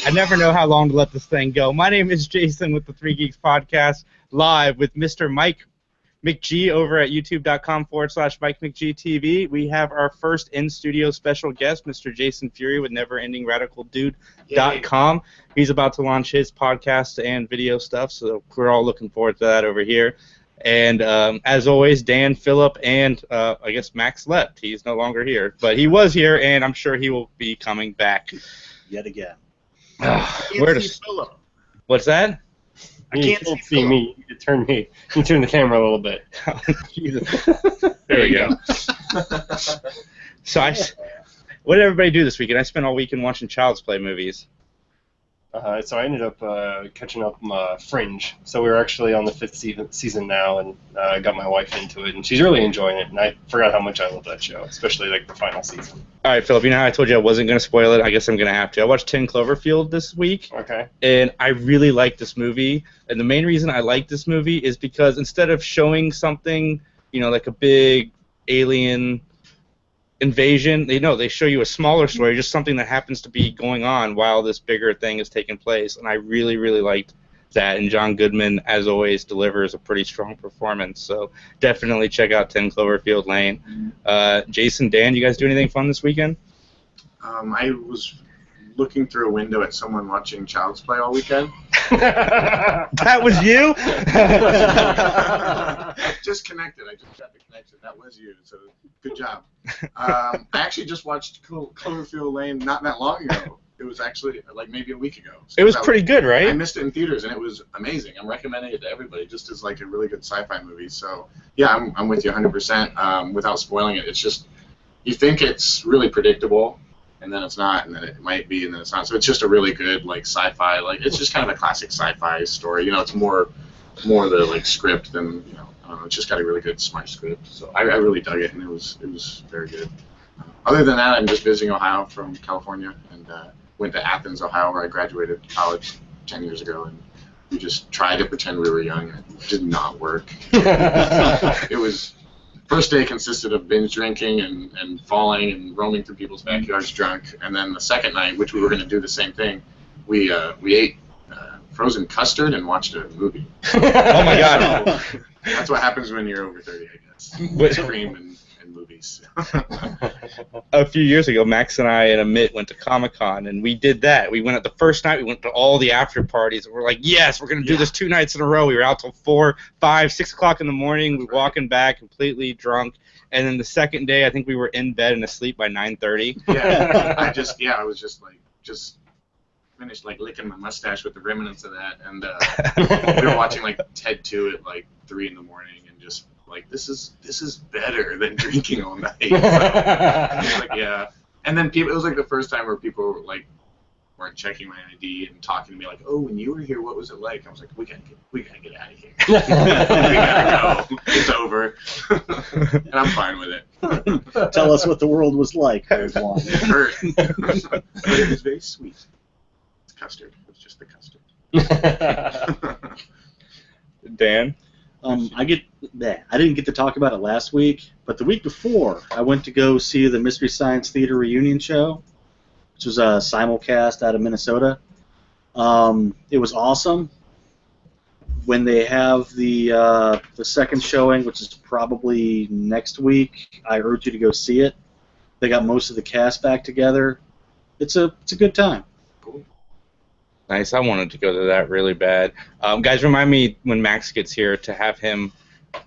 I never know how long to let this thing go. My name is Jason with the Three Geeks Podcast, live with Mr. Mike McG over at youtube.com/Mike McG TV. We have our first in-studio special guest, Mr. Jason Fury with NeverEndingRadicalDude.com. He's about to launch his podcast and video stuff, so we're all looking forward to that over here. And as always, Dan, Phillip, and I guess Max left. He's no longer here. But he was here, and I'm sure he will be coming back. Yet again. Where to Phillip? What's that? I can't see me. You turn the camera a little bit. There we go. So what did everybody do this weekend? I spent all weekend watching Child's Play movies. So I ended up catching up Fringe. So we were actually on the 5th season now, and I got my wife into it, and she's really enjoying it. And I forgot how much I love that show, especially like the final season. All right, Phillip, you know how I told you I wasn't going to spoil it? I guess I'm going to have to. I watched 10 Cloverfield this week. Okay. And I really like this movie. And the main reason I like this movie is because instead of showing something, like a big alien invasion, they show you a smaller story, just something that happens to be going on while this bigger thing is taking place, and I really, really liked that, and John Goodman, as always, delivers a pretty strong performance, so definitely check out 10 Cloverfield Lane. Jason, Dan, you guys do anything fun this weekend? I was looking through a window at someone watching Child's Play all weekend. That was you? Just connected. I just got the connection. That was you, so good job. I actually just watched Cloverfield Lane not that long ago. It was actually like maybe a week ago. So it was pretty good, right? I missed it in theaters, and it was amazing. I'm recommending it to everybody just as like a really good sci-fi movie. So yeah, I'm with you 100%. Without spoiling it, it's just you think it's really predictable, and then it's not, and then it might be, and then it's not. So it's just a really good like sci-fi, like it's just kind of a classic sci-fi story. It's more the like script than I don't know. It's just got a really good smart script. So I really dug it, and it was very good. Other than that, I'm just visiting Ohio from California, and went to Athens, Ohio, where I graduated college 10 years ago, and we just tried to pretend we were young, and it did not work. It was. First day consisted of binge drinking and falling and roaming through people's backyards drunk, and then the second night, which we were going to do the same thing, we ate frozen custard and watched a movie. Oh my God! So, that's what happens when you're over 30, I guess. Scream and movies. A few years ago, Max and I and Amit went to Comic-Con, and we did that. We went at the first night. We went to all the after parties, and we're like, yes, we're going to do this 2 nights in a row. We were out till 4, 5, 6 o'clock in the morning. We were walking back completely drunk, and then the second day, I think we were in bed and asleep by 9:30. Yeah, I was just finished like licking my mustache with the remnants of that, and we were watching like Ted 2 at like 3 in the morning, and just like this is better than drinking all night. So, like yeah, and then it was like the first time where people like weren't checking my ID and talking to me like, oh, when you were here, what was it like? I was like, we gotta get out of here. We gotta go. It's over. And I'm fine with it. Tell us what the world was like. It hurt. But it was very sweet. It's custard. It was just the custard. Dan? I didn't get to talk about it last week, but the week before, I went to go see the Mystery Science Theater reunion show, which was a simulcast out of Minnesota. It was awesome. When they have the second showing, which is probably next week, I urge you to go see it. They got most of the cast back together. It's a good time. Nice. I wanted to go to that really bad. Guys, remind me when Max gets here to have him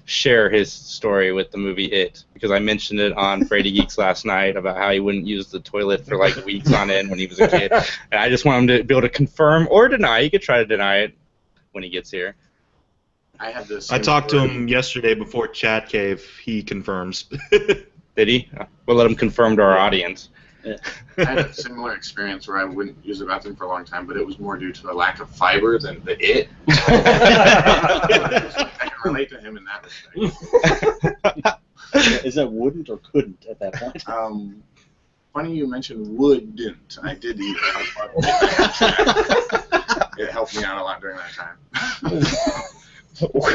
share his story with the movie It, because I mentioned it on Brady Geeks last night about how he wouldn't use the toilet for like weeks on end when he was a kid. And I just want him to be able to confirm or deny. He could try to deny it when he gets here. I talked to him yesterday before Chat Cave. He confirms. Did he? We'll let him confirm to our audience. I had a similar experience where I wouldn't use the bathroom for a long time, but it was more due to the lack of fiber than the it. I can relate to him in that respect. Is that wouldn't or couldn't at that point? Funny you mentioned wouldn't. I did eat it. It helped me out a lot during that time.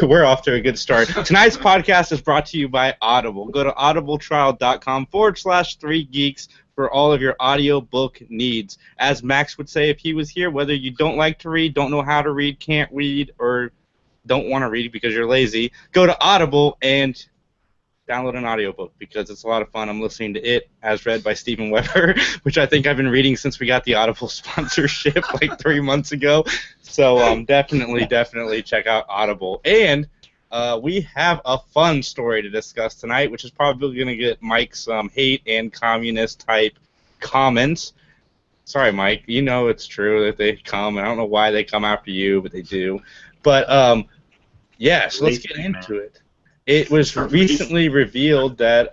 We're off to a good start. Tonight's podcast is brought to you by Audible. Go to audibletrial.com/3geeks for all of your audiobook needs. As Max would say if he was here, whether you don't like to read, don't know how to read, can't read, or don't want to read because you're lazy, go to Audible and download an audiobook because it's a lot of fun. I'm listening to it as read by Stephen Weber, which I think I've been reading since we got the Audible sponsorship like 3 months ago. So definitely check out Audible. And we have a fun story to discuss tonight, which is probably going to get Mike some hate and communist type comments. Sorry, Mike. You know it's true that they come. I don't know why they come after you, but they do. But yeah, so let's get into it. It was recently revealed that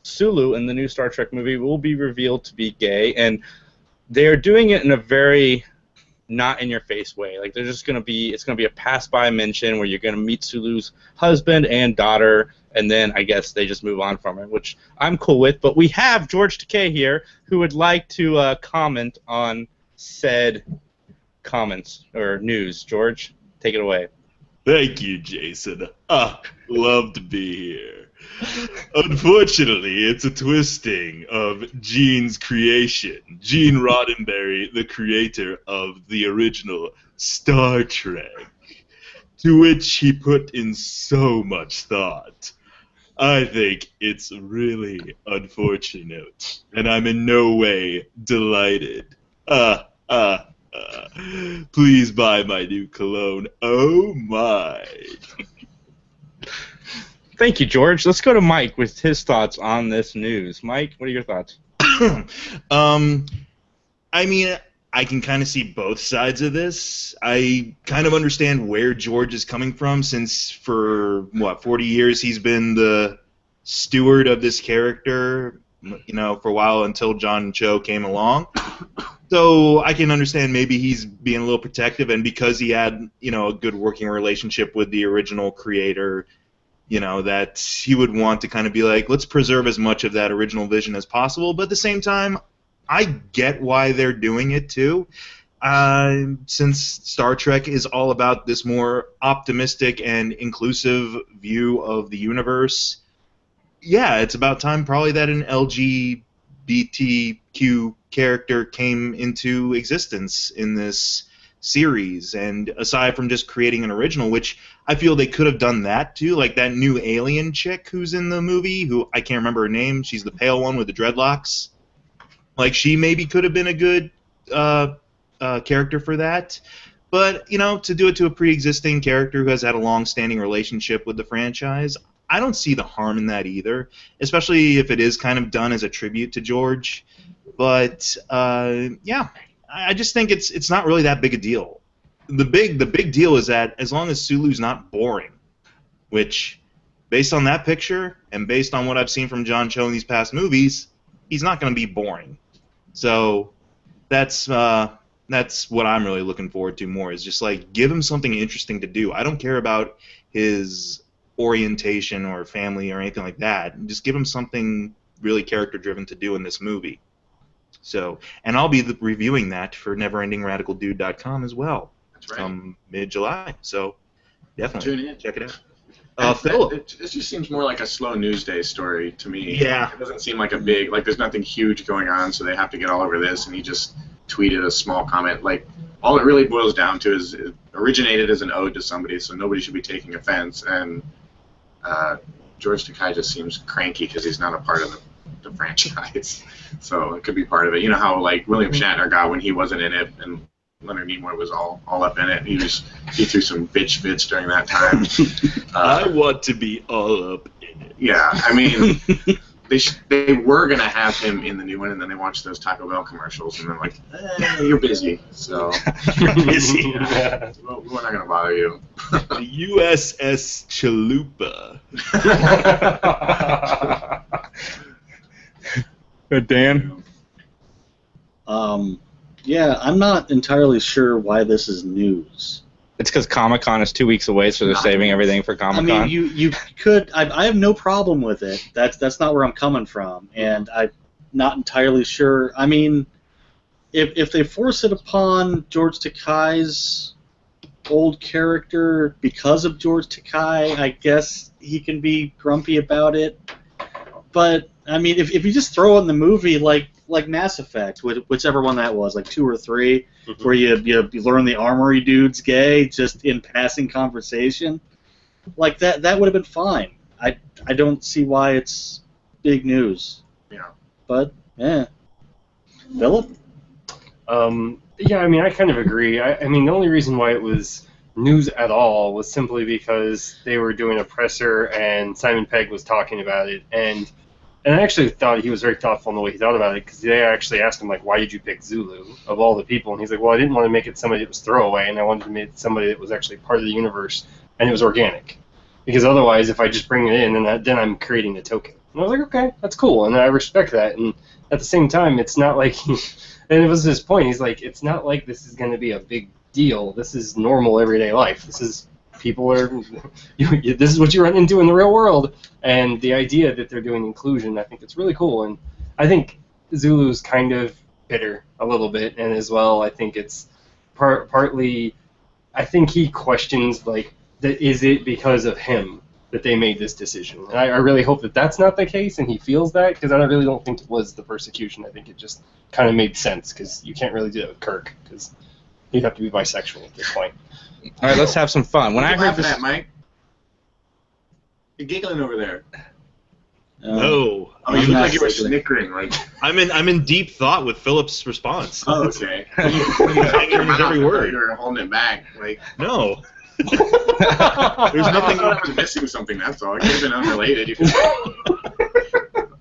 Sulu in the new Star Trek movie will be revealed to be gay, and they're doing it in a very not in your face way. Like it's gonna be a pass by mention where you're gonna meet Sulu's husband and daughter, and then I guess they just move on from it, which I'm cool with. But we have George Takai here who would like to comment on said comments or news. George, take it away. Thank you, Jason. Love to be here. Unfortunately, it's a twisting of Gene's creation. Gene Roddenberry, the creator of the original Star Trek, to which he put in so much thought. I think it's really unfortunate, and I'm in no way delighted. Please buy my new cologne. Oh my. Thank you, George. Let's go to Mike with his thoughts on this news. Mike, what are your thoughts? I mean, I can kind of see both sides of this. I kind of understand where George is coming from, since for, 40 years he's been the steward of this character, for a while until John Cho came along. So I can understand maybe he's being a little protective, and because he had, a good working relationship with the original creator, that he would want to kind of be like, let's preserve as much of that original vision as possible. But at the same time, I get why they're doing it too. Since Star Trek is all about this more optimistic and inclusive view of the universe, yeah, it's about time probably that an LGBTQ character came into existence in this series. And aside from just creating an original, which I feel they could have done that too, like that new alien chick who's in the movie, who I can't remember her name, she's the pale one with the dreadlocks. Like, she maybe could have been a good character for that. But, to do it to a pre-existing character who has had a long-standing relationship with the franchise, I don't see the harm in that either, especially if it is kind of done as a tribute to George. But yeah, I just think it's not really that big a deal. The big deal is that as long as Sulu's not boring, which, based on that picture and based on what I've seen from John Cho in these past movies, he's not going to be boring. So that's what I'm really looking forward to more, is just like, give him something interesting to do. I don't care about his orientation or family or anything like that. Just give him something really character-driven to do in this movie. So, and I'll be reviewing that for NeverEndingRadicalDude.com as well. That's right. Come mid-July. So, definitely Tune in. check it out. Philip. This just seems more like a slow news day story to me. Yeah. It doesn't seem like a big, there's nothing huge going on, so they have to get all over this, and he just tweeted a small comment. Like, all it really boils down to is it originated as an ode to somebody, so nobody should be taking offense, and George Takai just seems cranky because he's not a part of the franchise. So it could be part of it. You know how, like, William Shatner got when he wasn't in it, and Leonard Nimoy was all up in it. He threw some bitch fits during that time. I want to be all up in it. Yeah, I mean, they were gonna have him in the new one, and then they watched those Taco Bell commercials, and they're like, "You're busy, so You're busy. Yeah, we're not gonna bother you." The USS Chalupa. Dan? Yeah, I'm not entirely sure why this is news. It's because Comic-Con is 2 weeks away, so they're saving everything for Comic-Con. I mean, you could. I have no problem with it. That's not where I'm coming from, and I'm not entirely sure. I mean, if they force it upon George Takai's old character because of George Takai. I guess he can be grumpy about it. But I mean, if you just throw in the movie like Mass Effect, whichever one that was, like 2 or 3, where you learn the armory dude's gay just in passing conversation, like that would have been fine. I don't see why it's big news. Yeah. But yeah, Philip. Yeah, I mean, I kind of agree. I mean, the only reason why it was news at all was simply because they were doing a presser and Simon Pegg was talking about it, and I actually thought he was very thoughtful in the way he thought about it, because they actually asked him, like, why did you pick Sulu of all the people? And he's like, well, I didn't want to make it somebody that was throwaway, and I wanted to make it somebody that was actually part of the universe, and it was organic. Because otherwise, if I just bring it in, then I'm creating a token. And I was like, okay, that's cool, and I respect that. And at the same time, it's not like and it was his point, he's like, it's not like this is going to be a big deal. This is normal everyday life. This is this is what you run into in the real world. And the idea that they're doing inclusion, I think it's really cool. And I think Zulu's kind of bitter a little bit, and as well, I think it's partly, I think he questions, like, that is it because of him that they made this decision? And I really hope that that's not the case, and he feels that, because I really don't think it was the persecution. I think it just kind of made sense, because you can't really do that with Kirk, because he'd have to be bisexual at this point. All right, let's have some fun. When I heard this, at, Mike? You're giggling over there. No. Oh, you look like you were snickering. Like I'm in deep thought with Philip's response. Oh, okay. I hear his every word. You're holding it back. Like No. There's I nothing. thought I was missing something. That's all. It could have been unrelated. You could.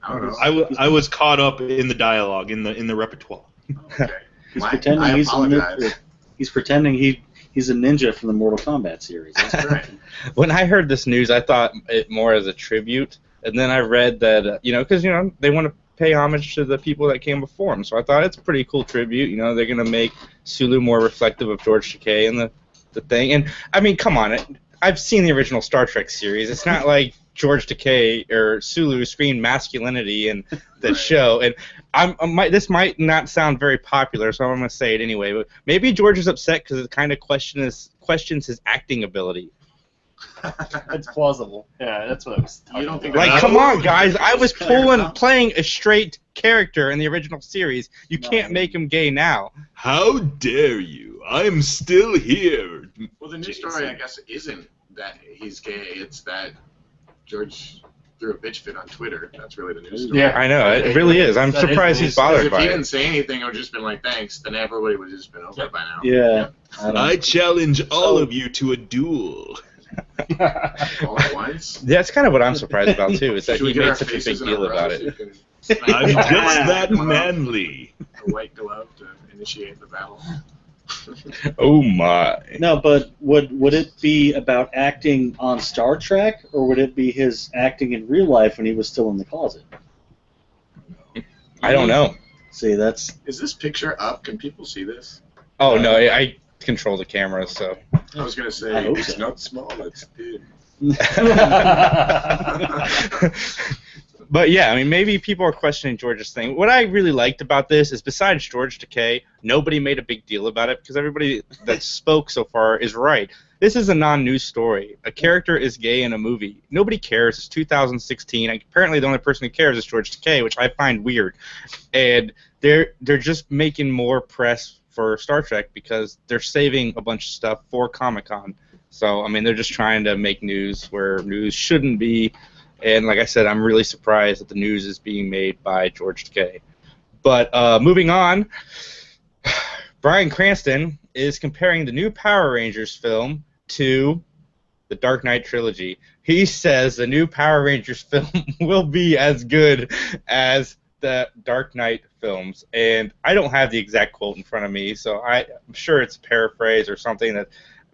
I don't know. I was caught up in the dialogue, in the repertoire. Okay. He's Mike, pretending I he's apologize. he's pretending he's a ninja from the Mortal Kombat series. That's right. when I heard this news, I thought it more as a tribute, and then I read that because they want to pay homage to the people that came before them. So I thought it's a pretty cool tribute. They're gonna make Sulu more reflective of George Takei and the thing. And I mean, come on, I've seen the original Star Trek series. It's not like George Takei or Sulu screamed masculinity in the show. And this might not sound very popular, so I'm going to say it anyway. But maybe George is upset because it kind of questions his acting ability. That's plausible. Yeah, that's what I was talking don't think about. Like, come on, guys! I was playing a straight character in the original series. You can't make him gay now. How dare you? I'm still here. Well, the news story, I guess, isn't that he's gay. It's that George threw a bitch fit on Twitter. That's really the news story. Yeah, I know, it really is. I'm surprised he's bothered If by he it. didn't say anything or just been like, thanks, then everybody would have just been over it by now. Yeah. I challenge all of you to a duel. All at once? That's kind of what I'm surprised about, too, is that Should we he get our made such a big faces in deal a row about so it. you can I'm smack just that glove, manly. a white glove to initiate the battle. Oh, my. No, but would it be about acting on Star Trek, or would it be his acting in real life when he was still in the closet? I don't know. See, that's Is this picture up? Can people see this? Oh, no, I control the camera, so... I was going to I say, hope it's so. not small, it's big. But yeah, I mean, maybe people are questioning George's thing. What I really liked about this is, besides George Takei, nobody made a big deal about it because everybody that spoke so far is right. This is a non-news story. A character is gay in a movie. Nobody cares. It's 2016. Apparently, the only person who cares is George Takei, which I find weird. And they're just making more press for Star Trek because they're saving a bunch of stuff for Comic-Con. So, I mean, they're just trying to make news where news shouldn't be. And like I said, I'm really surprised that the news is being made by George Takei. But moving on, Bryan Cranston is comparing the new Power Rangers film to the Dark Knight trilogy. He says the new Power Rangers film will be as good as the Dark Knight films. And I don't have the exact quote in front of me, so I'm sure it's a paraphrase or something,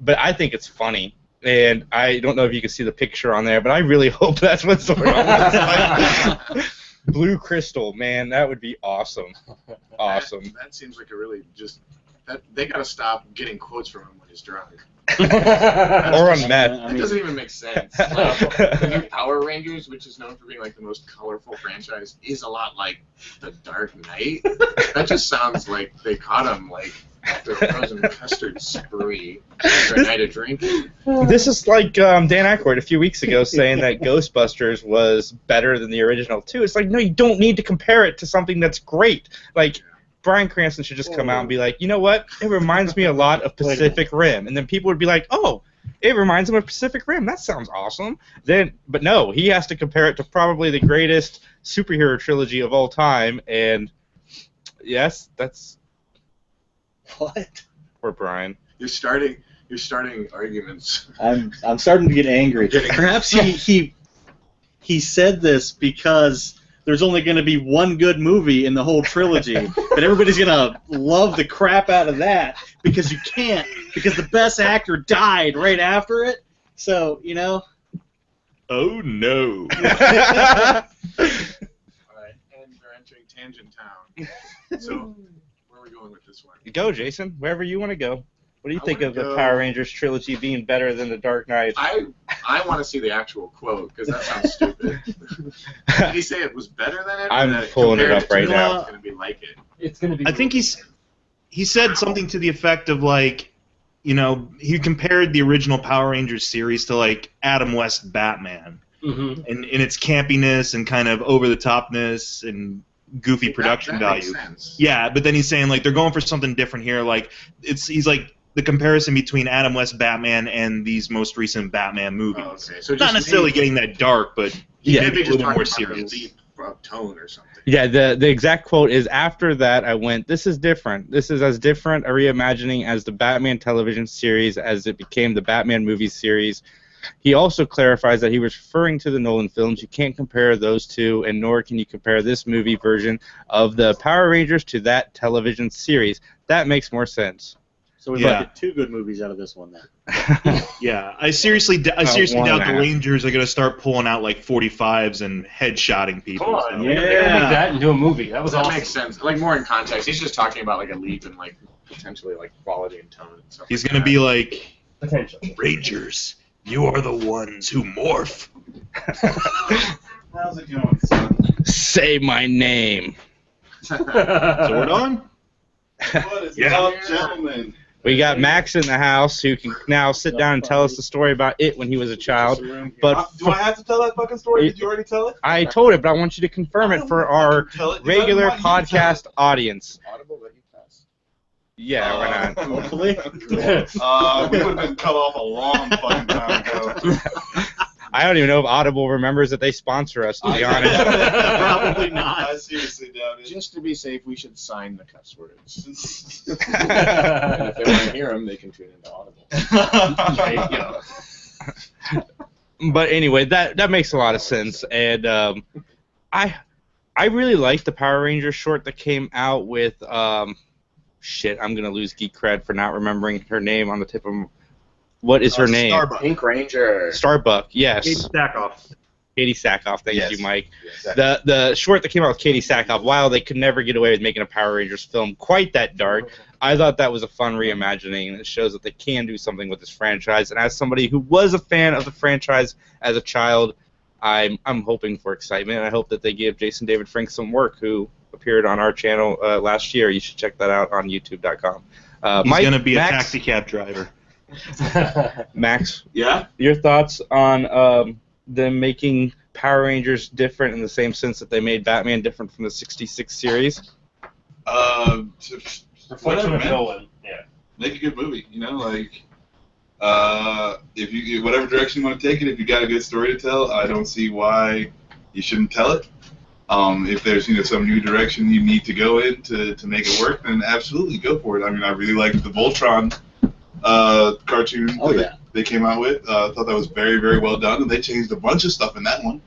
but I think it's funny. And I don't know if you can see the picture on there, but I really hope that's what Zordon looks like. Blue Crystal, man, that would be awesome. Awesome. That seems like a really just... they got to stop getting quotes from him when he's drunk. Or on meth. That doesn't even make sense. The new Power Rangers, which is known for being like the most colorful franchise, is a lot like the Dark Knight. That just sounds like they caught him like After a frozen custard spree, after a night of drinking. This is like Dan Aykroyd a few weeks ago saying that Ghostbusters was better than the original too. It's like, no, you don't need to compare it to something that's great. Like, Bryan Cranston should just come out and be like, you know what? It reminds me a lot of Pacific Rim. And then people would be like, oh, it reminds them of Pacific Rim. That sounds awesome. But no, he has to compare it to probably the greatest superhero trilogy of all time. And yes, that's What? poor Brian. You're starting arguments. I'm starting to get angry. Perhaps he said this because there's only going to be one good movie in the whole trilogy, but everybody's going to love the crap out of that because you can't, because the best actor died right after it. So, you know. Oh no. All right, and we're entering Tangent Town. So, where are we going with this one? Go, Jason, wherever you want to go. What do you I think wanna of the go- Power Rangers trilogy being better than the Dark Knight? I want to see the actual quote because that sounds stupid. Did he say it was better than it? or I'm that pulling it compared up to right now. It's going to be like it. It's gonna be. I think he said something to the effect of like, you know, he compared the original Power Rangers series to like Adam West Batman, Mm-hmm. and in its campiness and kind of over the topness and goofy production that makes value. sense. Yeah, but then he's saying like they're going for something different here. Like he's like the comparison between Adam West Batman and these most recent Batman movies. Oh, okay. So Not just necessarily getting that dark, but Yeah, maybe a just little more talking about serious. a leap of tone or something. Yeah, the exact quote is, after that I went, this is different. This is as different a reimagining as the Batman television series as it became the Batman movie series. He also clarifies that he was referring to the Nolan films. You can't compare those two, and nor can you compare this movie version of the Power Rangers to that television series. That makes more sense. So we Yeah. might get two good movies out of this one then. yeah, I seriously one doubt and a the half. Rangers are gonna start pulling out like 45s and headshotting people. Come on, so- they're gonna Yeah. make that into a movie. That was That awesome. makes sense. Like more in context. He's just talking about like a leap in like potentially like quality and tone and stuff. He's like gonna that. be like, Potential. Rangers, you are the ones who morph. How's it going, son? Say my name. Zordon? What is Yeah. up, gentlemen? We got Max in the house who can now sit down and tell us the story about it when he was a child. But Do I have to tell that fucking story? Did you already tell it? I told it, but I want you to confirm it for our Tell it. regular I want you to tell podcast audience. Audible that you pass. Yeah, why not? Hopefully. we would have been cut off a long fucking time ago. I don't even know if Audible remembers that they sponsor us, to be honest. Probably not. I seriously doubt it. Just to be safe, we should sign the cuss words. And if they want to hear them, they can tune into Audible. There you go. But anyway, that makes a lot of sense, and I really liked the Power Rangers short that came out with shit. I'm gonna lose geek cred for not remembering her name on the tip of. What is her name? Starbuck. Pink Ranger. Starbuck. Yes. Katie Sackhoff. Katie Sackhoff. Thank Yes. you, Mike. Exactly. The short that came out with Katie Sackhoff, while they could never get away with making a Power Rangers film quite that dark, I thought that was a fun reimagining, and it shows that they can do something with this franchise. And as somebody who was a fan of the franchise as a child, I'm hoping for excitement. I hope that they give Jason David Frank some work, who appeared on our channel last year. You should check that out on YouTube.com. He's Mike, gonna be a Max, taxi cab driver. Max, Yeah? your thoughts on them making Power Rangers different in the same sense that they made Batman different from the 66 series? Reflection of man. Nolan. Yeah. Make a good movie, you know, like if you whatever direction you want to take it, if you got a good story to tell, I don't see why you shouldn't tell it. If there's some new direction you need to go in to make it work, then absolutely go for it. I mean, I really liked the Voltron cartoon that they came out with. I thought that was very, very well done, and they changed a bunch of stuff in that one.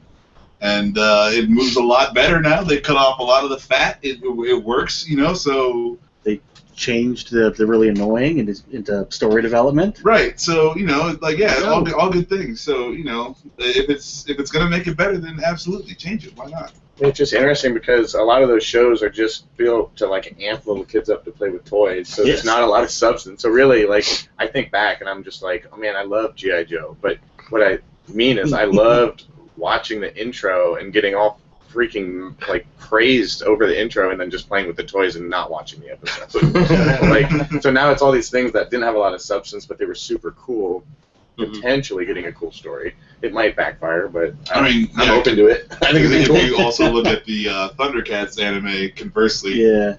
And it moves a lot better now. They cut off a lot of the fat. It works, so... They changed the really annoying into story development. Right, so, all good things. So, if it's going to make it better, then absolutely change it. Why not? It's just interesting because a lot of those shows are just built to amp little kids up to play with toys. So there's not a lot of substance. So really, I think back and I'm just like, oh man, I love G.I. Joe. But what I mean is I loved watching the intro and getting all freaking like crazed over the intro and then just playing with the toys and not watching the episode. Like, so now it's all these things that didn't have a lot of substance, but they were super cool. Potentially getting a cool story. It might backfire, but I'm open to it. I think if it's cool. you also look at the Thundercats anime, conversely, Yeah.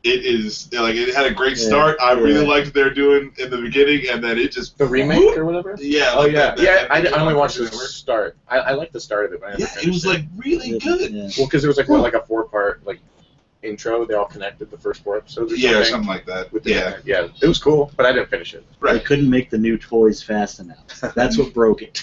it is like it had a great start. I really liked what they were doing in the beginning, and then it just The remake or whatever. Yeah. Oh like yeah, that I only watched the network. start. I liked the start of it, but I never Yeah, finished it was like really good. Yeah. well, because it was like what, like a 4-part like intro. They all connected the first 4 episodes. Or Yeah, something. something like that. With the, Yeah. yeah, it was cool, but I didn't finish it. They couldn't make the new toys fast enough. That's what broke it.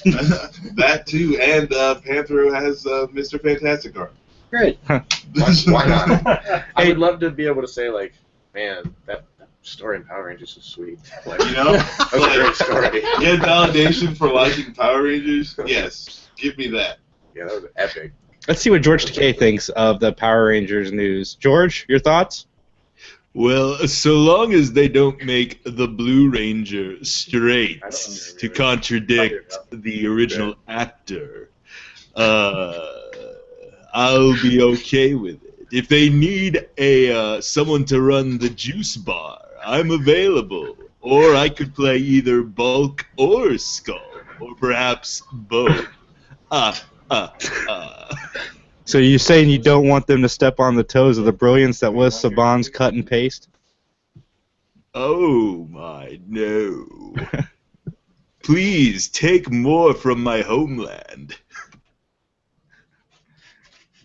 That too, and Panthro has Mr. Fantastic art. Great. Why not? I would love to be able to say like, man, that story in Power Rangers is sweet. Like, You know, that was a great story. Get validation for liking Power Rangers. Yes, give me that. Yeah, that was epic. Let's see what George Takei thinks of the Power Rangers news. George, your thoughts? Well, so long as they don't make the Blue Ranger straight I don't to contradict the original actor, I'll be okay with it. If they need someone to run the juice bar, I'm available. Or I could play either Bulk or Skull, or perhaps both. So you're saying you don't want them to step on the toes of the brilliance that was Saban's cut and paste? Oh my, no. Please take more from my homeland.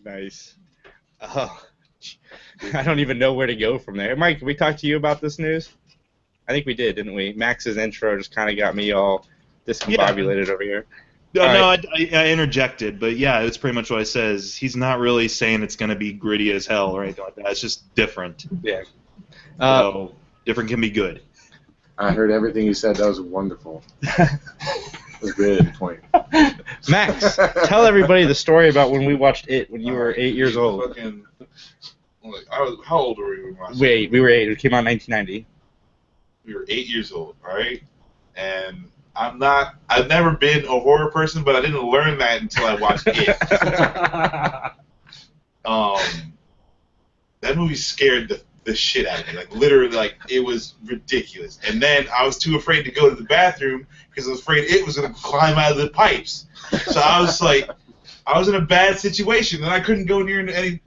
Nice. Oh, I don't even know where to go from there. Mike, did we talk to you about this news? I think we did, didn't we? Max's intro just kind of got me all discombobulated over here. No, All I interjected, but yeah, it's pretty much what I says. He's not really saying it's going to be gritty as hell or anything like that. It's just different. Yeah. So, different can be good. I heard everything you said. That was wonderful. That was really the point. Max, tell everybody the story about when we watched It when you were 8 years old. Fucking, like, how old were we when we watched it? Wait, we were 8. It came out in 1990. We were 8 years old, all right? And I've never been a horror person, but I didn't learn that until I watched It. That movie scared the shit out of me. Like, literally, like, it was ridiculous. And then I was too afraid to go to the bathroom because I was afraid it was going to climb out of the pipes. So I was like, I was in a bad situation, and I couldn't go near any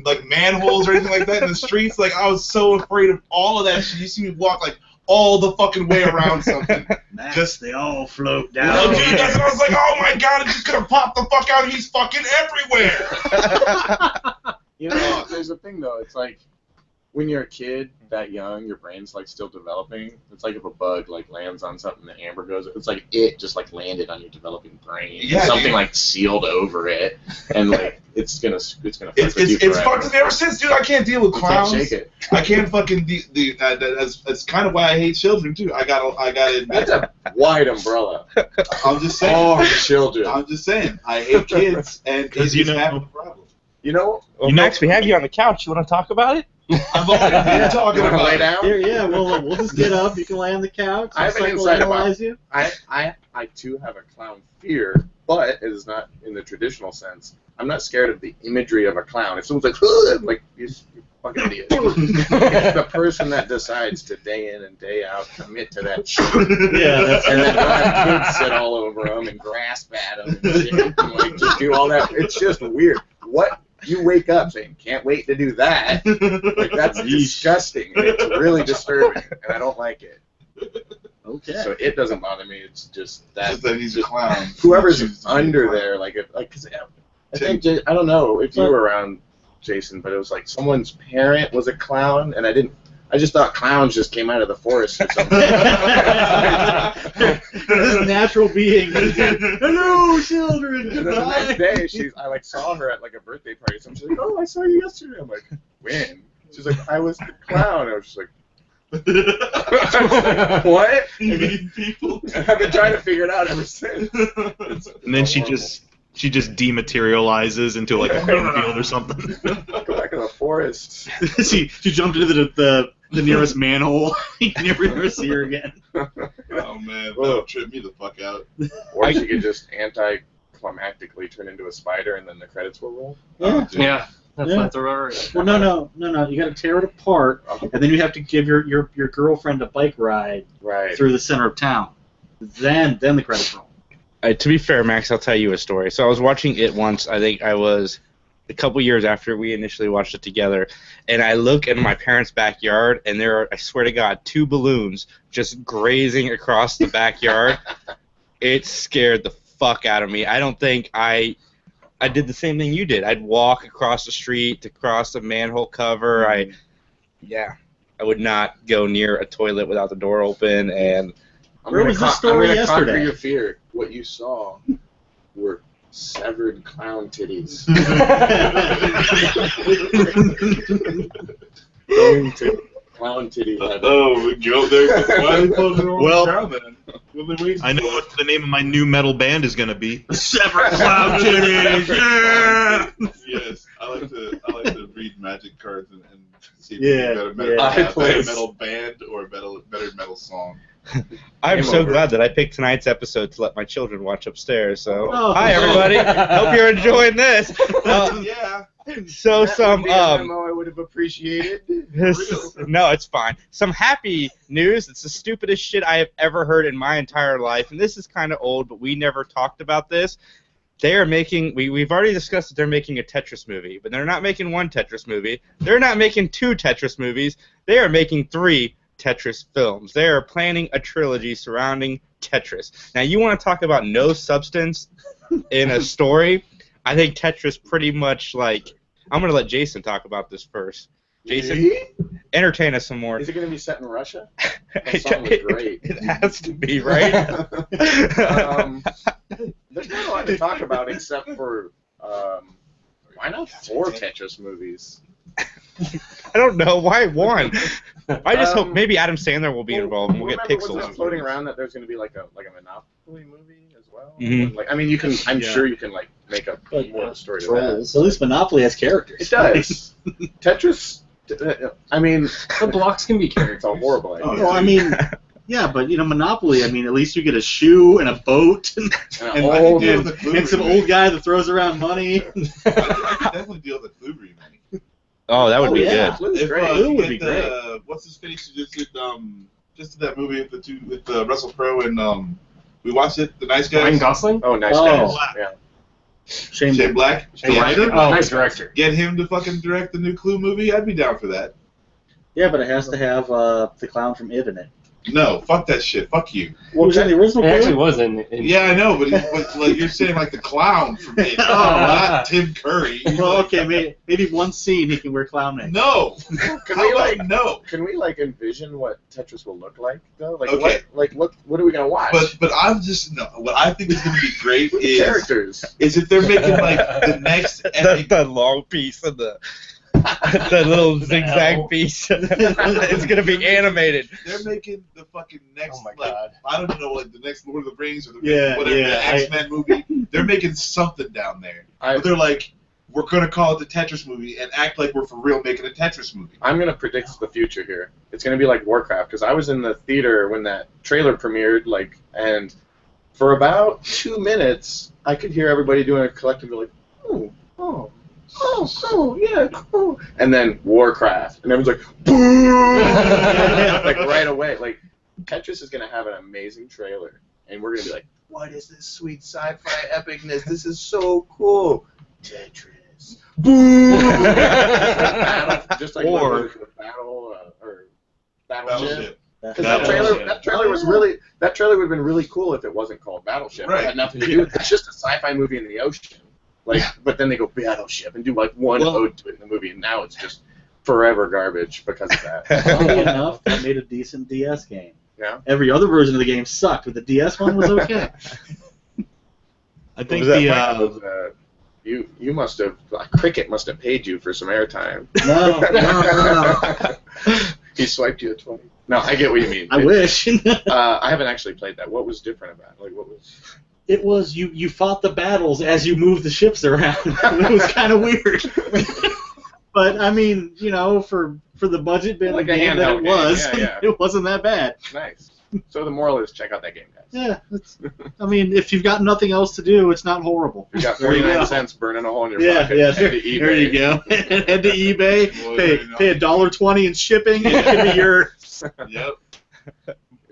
like manholes or anything like that in the streets. Like, I was so afraid of all of that shit. You see me walk like all the fucking way around something. Max, Just they all float you down. know, dude, that's what I was like, oh my god, it's just gonna pop the fuck out and he's fucking everywhere. You know, there's a thing though. It's like when you're a kid that young, your brain's like still developing. It's like if a bug like lands on something, the amber goes. It's like it just like landed on your developing brain. Yeah, something dude. like sealed over it, and like it's gonna fuck with you It's forever. fucked with me ever since, dude. I can't deal with You clowns. can't shake it. I can't fucking that's kind of why I hate children too. I gotta admit. That's a wide umbrella. I'm just saying. All children. I'm just saying. I hate kids, and 'Cause it's you just know- having a problem. You know, Well, Max, we have you on the couch. You want to talk about it? I've already been talking you want to about lay it. down? Here, yeah, we'll just get up. You can lay on the couch. I have an I'll insight about- psychoanalyze you. I too have a clown fear, but it is not in the traditional sense. I'm not scared of the imagery of a clown. If someone's like, "Ugh," I'm like, you fucking idiot. It's the person that decides to day in and day out commit to that shit. Yeah, that's And then have kids sit all over them and grasp at them and shit, and like just do all that. It's just weird. What? You wake up saying, can't wait to do that. Like, that's disgusting. And it's really disturbing, and I don't like it. Okay. So it doesn't bother me. It's just that. Just that he's a clown. Whoever's Chooses to be a under clown. there, like, cause I think I don't know if you were around, Jason, but it was like someone's parent was a clown, and I just thought clowns just came out of the forest or something. This natural being. Hello, children. And then the next day, I like saw her at like a birthday party. So she's like, "Oh, I saw you yesterday." I'm like, "When?" She's like, "I was the clown." I was just like, "What?" People. I've been trying to figure it out ever since. And then she just dematerializes into like a cornfield or something. Go back in the forest. she jumped into the nearest manhole. You never see her again. Oh man, Whoa. that'll trip me the fuck out. Or she could just climactically turn into a spider and then the credits will roll? Yeah. Yeah, that's Yeah. not the right. Well, no. You got to tear it apart, and then you have to give your girlfriend a bike ride Right. through the center of town. Then the credits roll. To be fair, Max, I'll tell you a story. So I was watching it once. I think I was a couple years after we initially watched it together, and I look in my parents' backyard, and there are, I swear to God, 2 balloons just grazing across the backyard. It scared the fuck out of me. I don't think I did the same thing you did. I'd walk across the street to cross a manhole cover. I would not go near a toilet without the door open. And Where was this story I'm gonna conquer yesterday? your fear. What you saw were severed clown titties. Going to clown titty heaven. Oh, we go there. Why are they closing the Well, down then? What are they waiting I know for? what the name of my new metal band is going to be. Separate cloud titties. Yeah. Yes, I like to read magic cards and see if Yeah, you got a better, yeah. better metal band or a better metal song. I'm Game so over. glad that I picked tonight's episode to let my children watch upstairs. So, Oh. hi everybody. Hope you're enjoying this. Yeah. So That some would be a memo I would have appreciated. no, it's fine. Some happy news. It's the stupidest shit I have ever heard in my entire life, and this is kind of old, but we never talked about this. They are making. We've already discussed that they're making a Tetris movie, but they're not making one Tetris movie. They're not making 2 Tetris movies. They are making 3 Tetris films. They are planning a trilogy surrounding Tetris. Now, you want to talk about no substance in a story? I think Tetris pretty much like. I'm going to let Jason talk about this first. Jason, entertain us some more. Is it going to be set in Russia? That song was great. It has to be, right? There's not a lot to talk about except for why not 4 Tetris movies? I don't know. Why 1? I just hope maybe Adam Sandler will be Well, involved and we'll get remember, wasn't pixels. it floating around that there's going to be like a Monopoly movie as well? Mhm. Like, I mean, you can. I'm Yeah. sure you can like make up more of a story to that. Trolls. At least Monopoly has characters. It does. Tetris. I mean, The blocks can be characters. it's a horrible idea. Well, I mean, yeah, but Monopoly. I mean, at least you get a shoe and a boat and, And and, a I can old- deal with the clue and some remake. old guy that throws around money. I can definitely deal with the Clue remake. Oh, that would Oh, be yeah. good. Clue's If, great. Clue you would be get the, what's his face? Just did that movie with Russell Crowe and we watched it. The Nice Guys. Ryan Gosling? Oh, nice Oh. guys. Yeah. Shame. Shane Black. The writer? Oh, Nice director. Get him to fucking direct the new Clue movie. I'd be down for that. Yeah, but it has to have the clown from It in it. No, fuck that shit. Fuck you. What was in the original? It actually Clue? was in Yeah, I know, but like you're saying like the clown from it, Oh. not Tim Curry. Well, okay, maybe one scene he can wear clown makeup. No. Can How we about like no? Can we like envision what Tetris will look like though? Like Okay. what are we gonna watch? But I'm just no. What I think is going to be great With the is characters. if they're making like the next epic. The long piece of the little zigzag piece. It's gonna be animated. They're making the fucking next, Oh my like, God. I don't know, like the next Lord of the Rings or the Yeah, whatever, yeah, the X-Men movie. They're making something down there. But they're like, we're going to call it the Tetris movie and act like we're for real making a Tetris movie. I'm gonna predict the future here. It's gonna be like Warcraft because I was in the theater when that trailer premiered, and for about 2 minutes I could hear everybody doing a collective like, oh, cool, yeah, cool. And then Warcraft, and everyone's like, boo! Like right away. Like Tetris is gonna have an amazing trailer, and we're gonna be like, what is this sweet sci-fi epicness? This is so cool. Tetris, boo! Just like Or- the Battleship. Because Battleship. that trailer was really, that trailer would have been really cool if it wasn't called Battleship. Right. It had nothing to do with it. It's just a sci-fi movie in the ocean. Like, but then they go Battleship and do like one ode to it in the movie, and now it's just forever garbage because of that. Oddly enough, they made a decent DS game. Yeah. Every other version of the game sucked, but the DS one was okay. I think was that, the You must have, Cricket must have paid you for some airtime. No. He swiped you a 20. No, I get what you mean. I wish. I haven't actually played that. What was different about it? Like, what was? It was you fought the battles as you moved the ships around. It was kind of weird. But I mean, for the budget bin Like of a game that handheld it game. was, Yeah, yeah. it wasn't that bad. Nice. So the moral is check out that game, guys. Yeah, I mean, if you've got nothing else to do, it's not horrible. You got There you 49 go. cents burning a hole in your Yeah, pocket. yeah. Head to eBay. There you go. Head to eBay. Well, Pay you know. pay $1.20 in shipping. And it can be yours. Yep.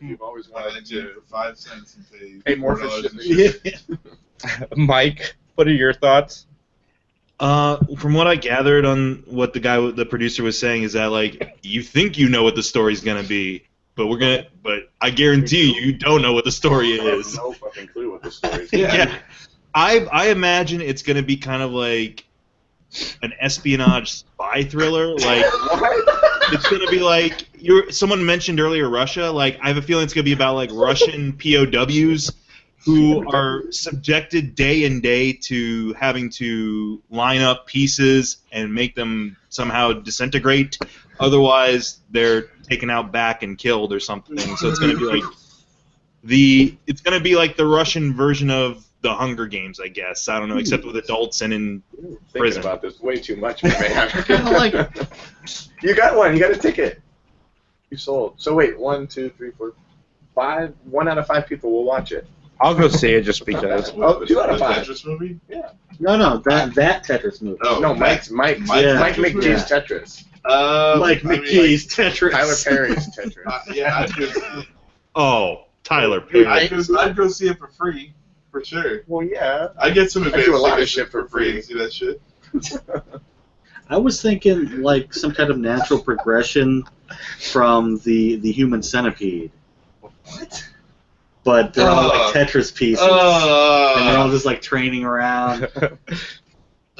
You've always Buy wanted that game to for 5 cents and pay more for $4 in shipping. Yeah. Mike, what are your thoughts? From what I gathered on what the producer was saying is that like you think you know what the story's gonna be, but I guarantee you don't know what the story I have is. no fucking clue what the story is. Yeah. I imagine it's gonna be kind of like an espionage spy thriller. Like it's gonna be like someone mentioned earlier Russia. Like I have a feeling it's gonna be about like Russian POWs who are subjected day and day to having to line up pieces and make them somehow disintegrate. Otherwise, they're taken out back and killed or something. So it's going to be like the Russian version of the Hunger Games, I guess. I don't know, except with adults and in Thinking prison. about this way too much, man. Kinda like- You got one. You got a ticket. You sold. So wait, 1, 2, 3, 4, 5. 1 out of 5 people will watch it. I'll go see it just because. Oh, 2 out of The 5. Tetris movie? No, that Tetris movie. Oh, No, Mike Yeah. McGee's Tetris. Like McGee's Tetris. Tyler Perry's Tetris. Yeah, I'd go see it. Oh, Tyler Perry. I'd go see it for free, for sure. Well, yeah. I'd get some I advanced do a lot of tickets shit for free free. and see that shit. I was thinking like some kind of natural progression from the Human Centipede. What? But they're all like Tetris pieces. And they're all just like training around.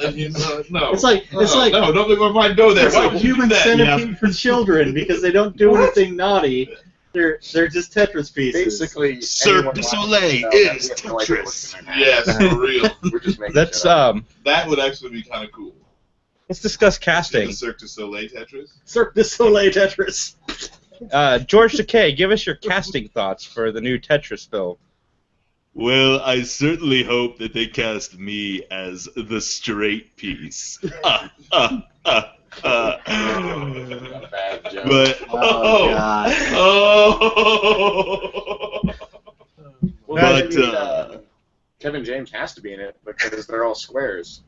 No. It's like no, don't make my mind go there. It's Why like would you Human do that? Centipede for children because they don't do anything naughty. They're just Tetris pieces. Basically, Cirque du Soleil is Tetris. Yes, for real. We're just making Let's shit up. That would actually be kind of cool. let's discuss casting. The Cirque du Soleil Tetris. Cirque du Soleil Tetris. George Takai, give us your casting thoughts for the new Tetris film. Well, I certainly hope that they cast me as the straight piece. Bad joke. But Oh, God. Well, but Kevin James has to be in it because they're all squares.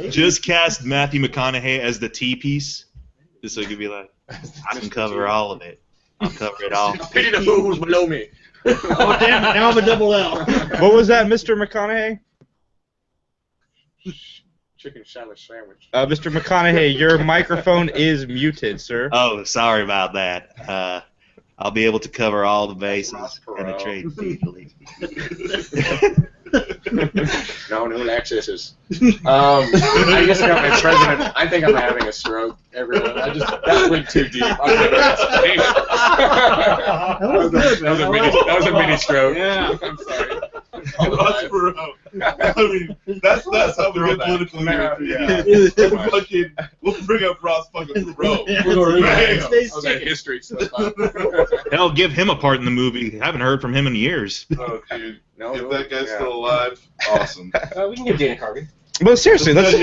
just cast Matthew McConaughey as the T piece. Just so you could be like, I can cover all of it. I'll cover it all. Pity the fool who's below me. Oh, damn it. Now I'm a double L. What was that, Mr. McConaughey? Chicken salad sandwich. Mr. McConaughey, your microphone is muted, sir. Oh, sorry about that. I'll be able to cover all the bases, Ross Perot. penetrate deeply. No accesses. I just got my president. I think I'm having a stroke, everyone. That went too deep. That was good, man. that was a mini stroke. Yeah. I'm sorry. Ross Perot. I mean, that's how we get political here. Yeah. We'll bring up Ross fucking Perot. Yeah. Bam. Space I was at chicken. history. So Hell, give him a part in the movie. Haven't heard from him in years. Oh, dude. No, If that guy's yeah. still alive, awesome. We can give Dana Carvey. Well, seriously, let's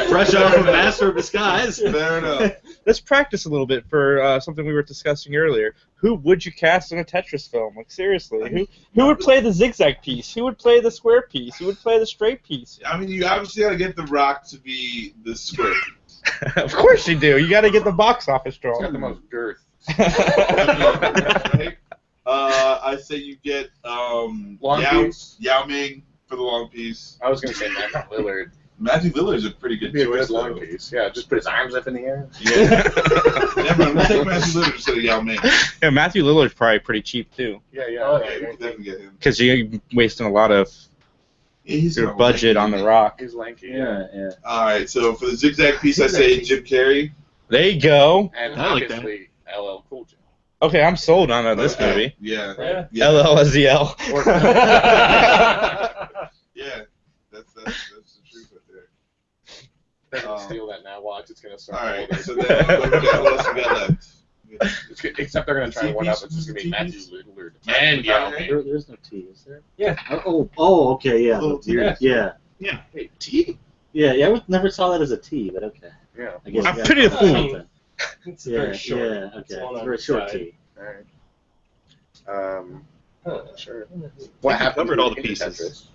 Fresh off of Master of Disguise. Fair enough. let's practice a little bit for something we were discussing earlier. Who would you cast in a Tetris film? Like seriously, who would play the zigzag piece? Who would play the square piece? Who would play the straight piece? I mean, you obviously got to get The Rock to be the square. Of course you do. You got to get the box office draw. It's got the most girth. Right? I say you get Long piece? Yao Ming for the long piece. I was gonna say Matthew Lillard. Matthew Lillard's a pretty good Be a choice. good long though. piece. Yeah, just put his arms up in the air. Yeah. Never mind. We'll take Matthew Lillard instead of Yao Ming. Yeah, Matthew Lillard's probably pretty cheap too, Yeah, yeah. Oh, Yeah, we can definitely get him. because you're wasting a lot of Yeah, he's your not budget on lanky. The Rock. He's lanky. Yeah. All right, so for the zigzag piece, I say Jim Carrey. There you go. And I like that. obviously LL Cool J. Okay, I'm sold on this movie. Yeah. Yeah. LL as the L. Yeah. That's the truth right there. Don't steal that now. Watch, it's gonna start. All right, so then what else we got left? It's good, except they're gonna try one up. It's just gonna be Matthew Lillard Matthew and Yao McConaughey? Ming. There's no T, is there? Yeah. Oh, okay, yeah. Oh, Yeah. T. Yeah. Yeah. Hey, T. Yeah, I never saw that as a T, but okay. Yeah. I guess I'm you pity gotta the call it fool. something. It's Yeah, very short. yeah, okay. It's one It's on very the short side. T. All right. Sure. I What think we happened covered to all the in pieces.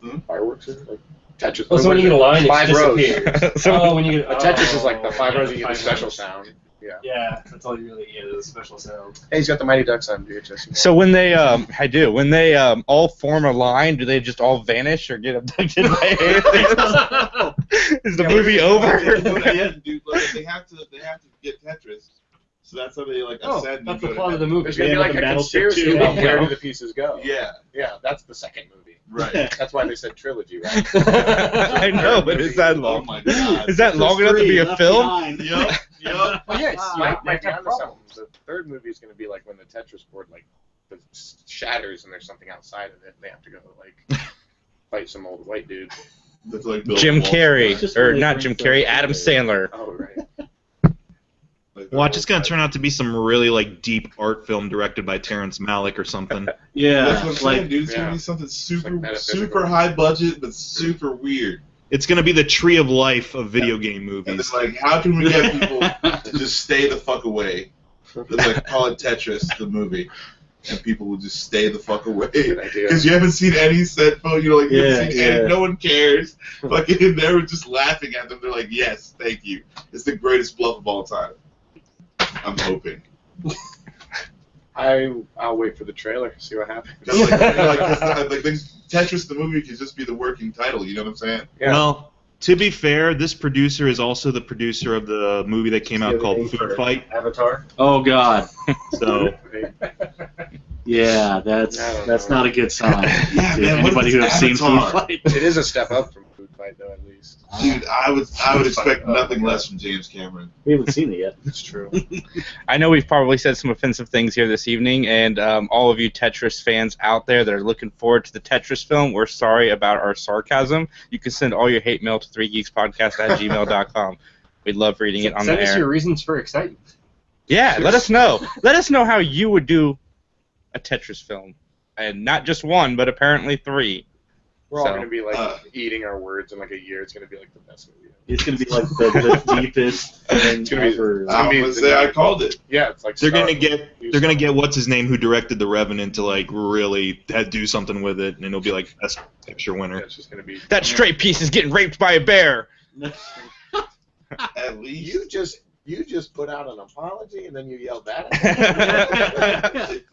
Tetris? Fireworks? Like Tetris. Oh, so when you get a line, it five rows. disappears. So- Oh, when you get The Tetris is like the 5 rows yeah, you get a 5 special rows. sound. Yeah. Yeah, that's all you really get is a special sound. Hey, he's got the Mighty Ducks on VHS. So when they when they all form a line, do they just all vanish or get abducted by aliens? Is the movie over? Dude, like, they have to get Tetris. So that's how they like Oh, ascend. that's and the go to plot of the heaven. movie. There's gonna be Yeah, like the a Battleship conspiracy too. about Yeah. where do the pieces go. Yeah, Yeah, that's the second movie. right. That's why they said trilogy, right? I know, but is that Oh long? my god. Is that long enough to be a film? Yup, yup. Oh, yeah, it's, Might be have onto something. problems. The third movie is going to be like when the Tetris board like shatters and there's something outside of it. They have to go like fight some old white dude. That's like Bill Jim Walsh. Carrey, Just or really not brings Jim up Carrey, the- Adam Sandler. Oh right. Like, Watch, it's gonna turn out to be some really like deep art film directed by Terrence Malick or something. Yeah, That's what I'm saying, like dude. It's yeah. gonna be something super, like metaphysical. super high budget, but super weird. It's gonna be the tree of life of video game And movies. it's like, how can we get people to just stay the fuck away? It's like, call it Tetris, the movie, and people will just stay the fuck away. Good idea. Because you haven't seen any set photo, you Yeah, haven't seen any, yeah. no one cares. Fucking, they were just laughing at them. They're like, yes, thank you. It's the greatest bluff of all time. I'm hoping. I'll wait for the trailer, see what happens. Just like Tetris the movie could just be the working title, you know what I'm saying? Yeah. Well, to be fair, this producer is also the producer of the movie that came out The other called name Food for Fight. Avatar. oh god, So yeah, I don't that's know. not a good sign. Yeah, to man, what anybody if who it's has seen Food Avatar? Fight. It is a step up from Food Fight, though, at least. Dude, I would expect Oh, nothing my less from James Cameron. We haven't seen it yet. It's true. I know we've probably said some offensive things here this evening, and all of you Tetris fans out there that are looking forward to the Tetris film, we're sorry about our sarcasm. You can send all your hate mail to 3geekspodcast@gmail.com. We'd love reading it on Send the us air. your reasons for excitement. Yeah, let us know. Let us know how you would do a Tetris film. And not just one, but apparently 3. We're all So, going to be like eating our words in like a year. It's going to be like the best movie. It's gonna be like the deepest thing It's gonna be- ever. I'm gonna say I called it. Yeah, it's like they're Star gonna Wars. get what's his name who directed The Revenant to like really do something with it, and it'll be like best picture Yeah, winner. it's just going to be. that straight piece is getting raped by a bear. At least. You just put out an apology and then you yelled that. If,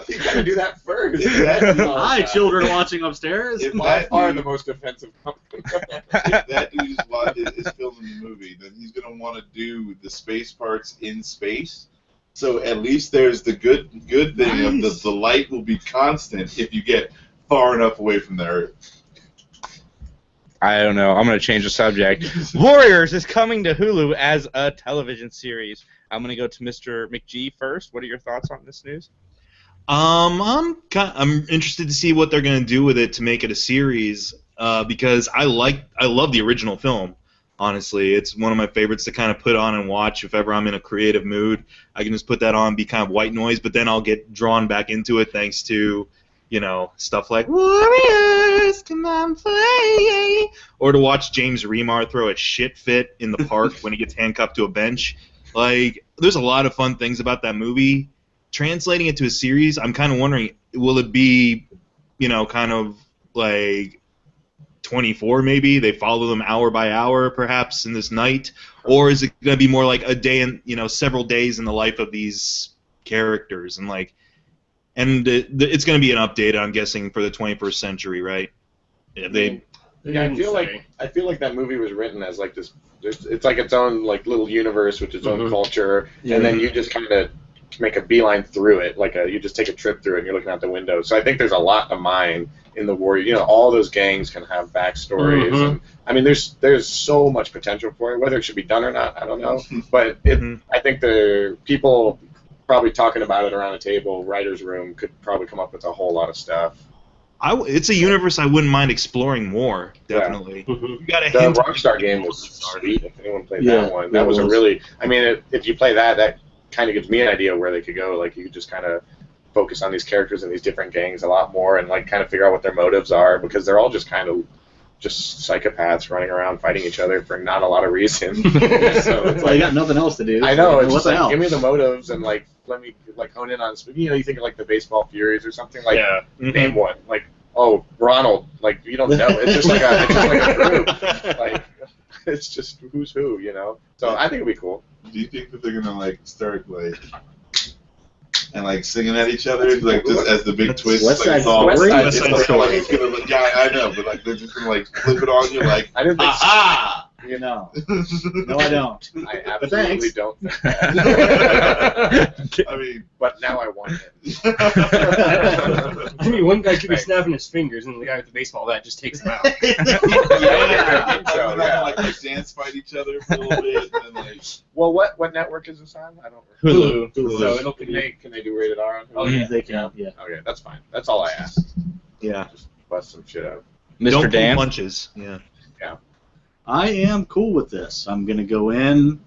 You got to do that first. Hi, children watching upstairs. if By that far dude- the most offensive compliment. if that dude is filming the movie, then he's gonna want to do the space parts in space. So at least there's the good thing of the light will be constant if you get far enough away from the Earth. I don't know. I'm going to change the subject. Warriors is coming to Hulu as a television series. I'm going to go to Mr. McGee first. What are your thoughts on this news? I'm interested to see what they're gonna do with it to make it a series because I love the original film. Honestly, it's one of my favorites to kind of put on and watch if ever I'm in a creative mood. I can just put that on, be kind of white noise, but then I'll get drawn back into it thanks to stuff like Warriors, come on play, or to watch James Remar throw a shit fit in the park when he gets handcuffed to a bench. Like, there's a lot of fun things about that movie. Translating it to a series, I'm kind of wondering, will it be, kind of like 24 maybe? They follow them hour by hour, perhaps, in this night? Or is it going to be more like a day and, several days in the life of these characters? And it's going to be an update, I'm guessing, for the 21st century, right? Yeah, I feel like that movie was written as like this. It's like its own like little universe with its own culture, and then you just kind of make a beeline through it. You just take a trip through it, and you're looking out the window. So I think there's a lot to mine in the Warrior. All those gangs can have backstories. And, I mean, there's so much potential for it. Whether it should be done or not, I don't know. But I think the people probably talking about it around a table, writer's room, could probably come up with a whole lot of stuff. It's a universe I wouldn't mind exploring more, definitely. Yeah. You got a The hint. Rockstar game was sweet. If anyone played Yeah, that one, it that was a was. really. I mean, if you play that kind of gives me an idea of where they could go. Like, you could just kind of focus on these characters and these different gangs a lot more, and like kind of figure out what their motives are, because they're all just kind of just psychopaths running around fighting each other for not a lot of reason. So it's Well, like, you got nothing else to do. I know, it's what just the like, hell? give me the motives and like let me like hone in on, you know, you think of like the Baseball Furies or something, like Yeah. name one, like, oh, Ronald, like you don't know, it's just like a group, like it's just who's who, you know. So I think it'd be cool. Do you think that they're gonna like start like and like singing at each other, like just as the big twist? West Like, Side it's all Story? West Side Side Story. Like, it's gonna, like, yeah, I know, but like they're just gonna like flip it on you, like I didn't think aha. You know. No, I don't. I But absolutely thanks. don't think that. I mean, But now I want it. I mean, one guy could be Right. snapping his fingers, and the guy with the baseball bat just takes him out. yeah, Yeah. and then like dance fight each other for a little bit, and then like Well, what network is this on? I don't. Hulu. So it'll can they do rated R on Hulu? Oh, yeah. They can, yeah. Okay, that's fine. That's all I asked. Yeah. Just bust some shit out. Mr. Don't pull Dan. punches. Yeah. I am cool with this. I'm going to go in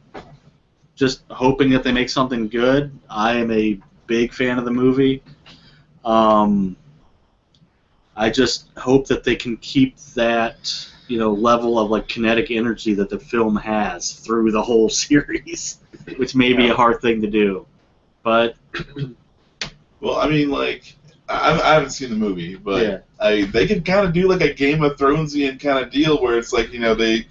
just hoping that they make something good. I am a big fan of the movie. I just hope that they can keep that, you know, level of like kinetic energy that the film has through the whole series, which may be a hard thing to do. But well, I mean, like I haven't seen the movie, but Yeah. they could kind of do like a Game of Thronesian kind of deal where it's like, you know, they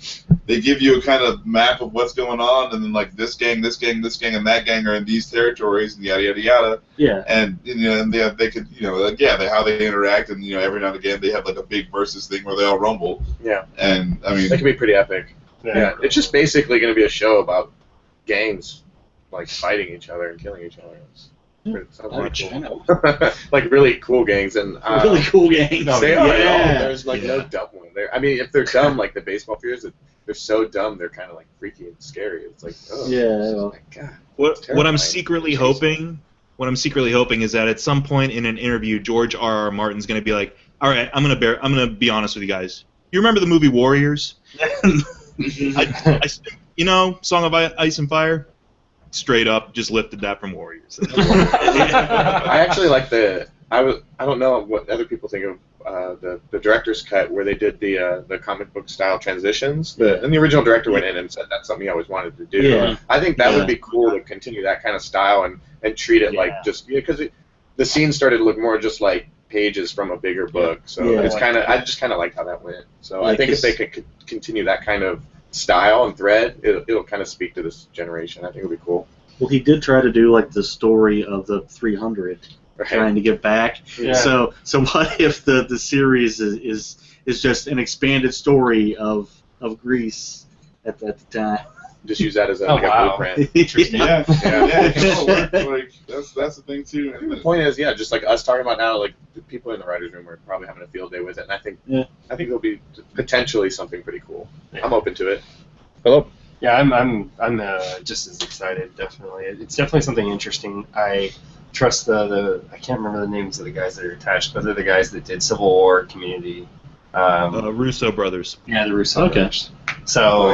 give you a kind of map of what's going on, and then like this gang, and that gang are in these territories, and yada yada yada. yeah, And you know, and they could, you know, like, yeah, how they interact, and you know, every now and again they have like a big versus thing where they all rumble. Yeah. And I mean, That could be pretty epic. Yeah. It's just basically going to be a show about gangs like fighting each other and killing each other. Sounds pretty cool. Like really cool gangs and really cool games. they are. Yeah. There's like no dumb one there. I mean, if they're dumb like the Baseball Furies, they're so dumb they're kind of like freaky and scary. It's like, oh, Yeah, well. my God. What terrifying. I'm secretly hoping is that at some point in an interview, George R.R. Martin's going to be like, "All right, I'm gonna be honest with you guys. You remember the movie Warriors? You know, Song of Ice and Fire. Straight up, just lifted that from Warriors." I actually like I don't know what other people think of the director's cut where they did the comic book style transitions. And the original director went in and said that's something he always wanted to do. Yeah. I think that Yeah. would be cool to continue that kind of style and treat it like just because the scene started to look more just like pages from a bigger book. So Yeah. it's kind of I just kind of like how that went. So Yeah, I think if 'cause- they could continue that kind of style and thread, it'll kind of speak to this generation. I think it'll be cool. Well, he did try to do like the story of the 300, Right. trying to get back. Yeah. So what if the series is just an expanded story of Greece at the time? Just use that as a, Oh, like a wow. blueprint. Interesting. yeah, like that's the thing too. I think the point is, yeah, just like us talking about now, like the people in the writers' room are probably having a field day with it, and I think it'll be potentially something pretty cool. Yeah. I'm open to it. Hello. Yeah, I'm just as excited. Definitely, it's definitely something interesting. I trust the I can't remember the names of the guys that are attached, but they're the guys that did Civil War, Community. Russo brothers. Yeah, the Russo Okay. brothers. So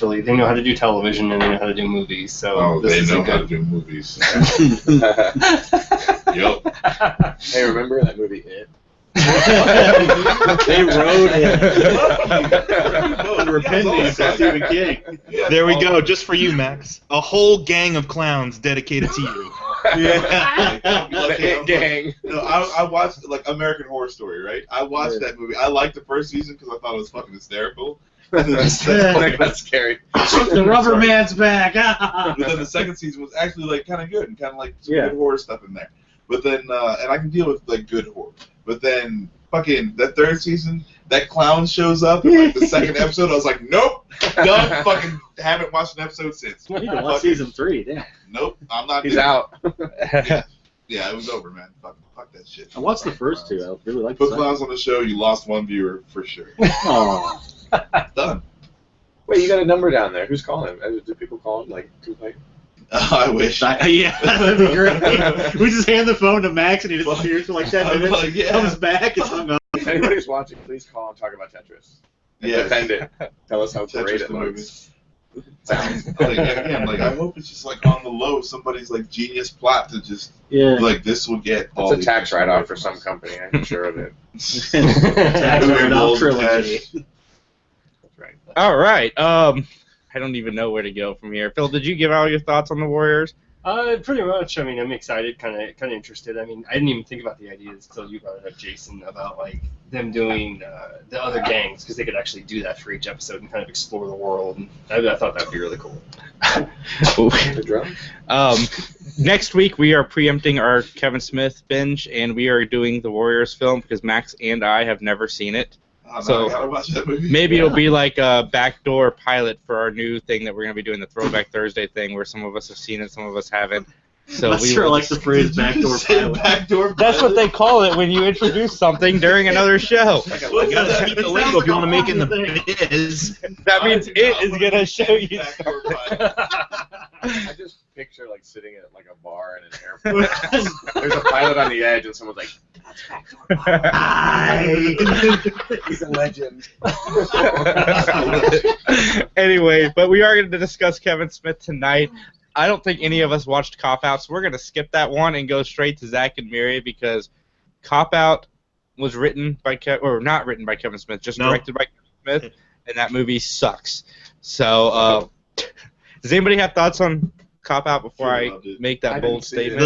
they know how to do television and they know how to do movies. So Oh, this they is know a how to good. do movies. Hey, Yep. remember that movie It? They wrote it. The Repentance by Stephen King. There we go, just for you, Max. A whole gang of clowns dedicated to you. The It gang. No, I watched like American Horror Story, right? I watched that movie. I liked the first season because I thought it was fucking hysterical. And then the second, That's scary. The rubber man's back. but then the second season was actually like kind of good and kind of like some good horror stuff in there. But then, and I can deal with like good horror. But then, fucking that third season, that clown shows up in like the second episode. I was like, nope, done. Fucking haven't watched an episode since. You need to watch season 3. Damn. Nope, I'm not. He's doing it. out. Yeah, it was over, man. Fuck that shit. I watched the first 2. I really like Put the clowns on the show, you lost one viewer for sure. Oh. Done. Wait, you got a number down there. Who's calling? Do people call him like too late? I wish. Yeah, that'd be great. We just hand the phone to Max and he disappears for like 10 I'm minutes. like, yeah. Comes back, it's hung up. If anybody's watching, please call and talk about Tetris. And Yes. defend it. Tell us how Tetris great it the looks. movie. Sounds. Like, again, like I hope it's just like on the low, somebody's like genius plot to just Yeah. like this will get all. It's a these tax people write-off away for from some us. company. I'm sure of it. Tax write-off trilogy. All right. I don't even know where to go from here. Phil, did you give out your thoughts on the Warriors? Pretty much. I mean, I'm excited, kind of interested. I mean, I didn't even think about the idea until you brought it up, Jason, about like them doing the other gangs, because they could actually do that for each episode and kind of explore the world. And I thought that'd be really cool. The drums? Next week we are preempting our Kevin Smith binge, and we are doing the Warriors film because Max and I have never seen it. Oh, no, So I gotta watch that movie. Maybe it'll be like a backdoor pilot for our new thing that we're going to be doing, the Throwback Thursday thing, where some of us have seen it, some of us haven't. So I'm not sure I like the phrase backdoor pilot. Backdoor That's what they call it when you introduce something during another show. You gotta speak the lingo if you want to make it in the biz. That means it is going to show you Backdoor something. pilot. I just picture like sitting at like a bar in an airport. There's a pilot on the edge, and someone's like, "He's a legend." Anyway, but we are going to discuss Kevin Smith tonight. I don't think any of us watched Cop Out, so we're going to skip that one and go straight to Zach and Miri, because Cop Out was written by not written by Kevin Smith, just directed by Kevin Smith, and that movie sucks. So, does anybody have thoughts on Cop Out before I make that bold statement?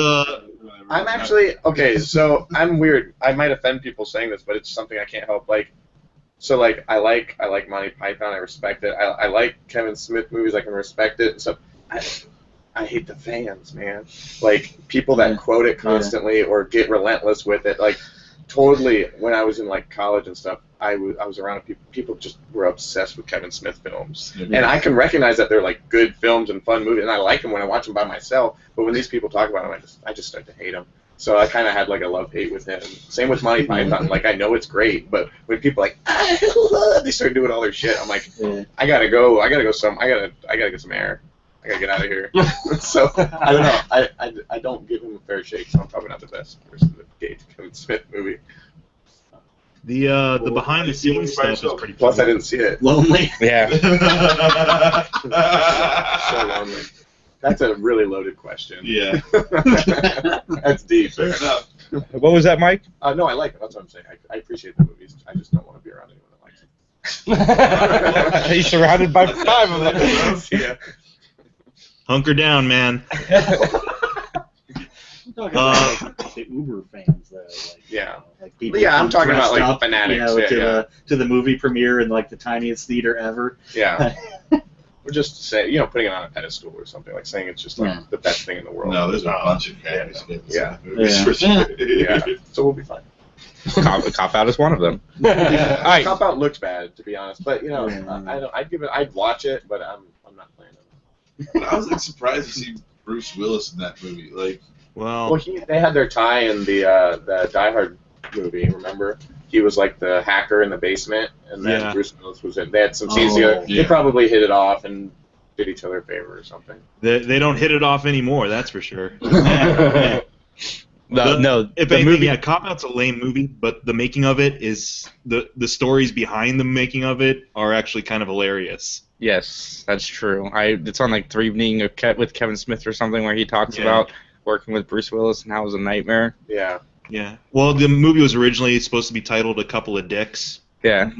I'm actually okay. So I'm weird. I might offend people saying this, but it's something I can't help. Like, I like Monty Python. I respect it. I like Kevin Smith movies. I can respect it and stuff. I hate the fans, man. Like, people that quote it constantly or get relentless with it. Like, totally. When I was in like college and stuff, I was around people just were obsessed with Kevin Smith films, and I can recognize that they're like good films and fun movies, and I like them when I watch them by myself. But when these people talk about them, I just start to hate them. So I kind of had like a love-hate with him. Same with Monty Python. Like, I know it's great, but when people are like they start doing all their shit, I'm like, I gotta go. I gotta get some air. I gotta get out of here. So I don't know. I don't give him a fair shake, so I'm probably not the best person to gauge Kevin Smith movie. The behind the scenes stuff is pretty. Plus, funny. I didn't see it. Lonely. Yeah. So lonely. That's a really loaded question. Yeah. That's deep. Fair enough. What was that, Mike? No, I like it. That's what I'm saying. I appreciate the movies. I just don't want to be around anyone that likes it. He's surrounded by 5 of them. Yeah. Hunker down, man. The Uber fans, though. Like, Yeah. like people Yeah, I'm talking about, dressed like, up, fanatics, to the movie premiere in like the tiniest theater ever. Yeah. Or just say, putting it on a pedestal or something, like saying it's just like the best thing in the world. No, there's a bunch of fans. Yeah. Movies for sure. Yeah. So we'll be fine. Cop Out is one of them. Yeah. right. Cop Out looks bad, to be honest, but I'd watch it, but I'm not playing it. But I was like surprised to see Bruce Willis in that movie. Like, Well, They had their tie in the Die Hard movie. Remember, he was like the hacker in the basement, and then Bruce Willis was in. They had some scenes together. Yeah. They probably hit it off and did each other a favor or something. they don't hit it off anymore. That's for sure. The movie. Cop Out's a lame movie, but the making of it is the stories behind the making of it are actually kind of hilarious. Yes, that's true. It's on like 3 Evening with Kevin Smith or something where he talks about working with Bruce Willis and how it was a nightmare. Yeah. Yeah. Well, the movie was originally supposed to be titled A Couple of Dicks. Yeah.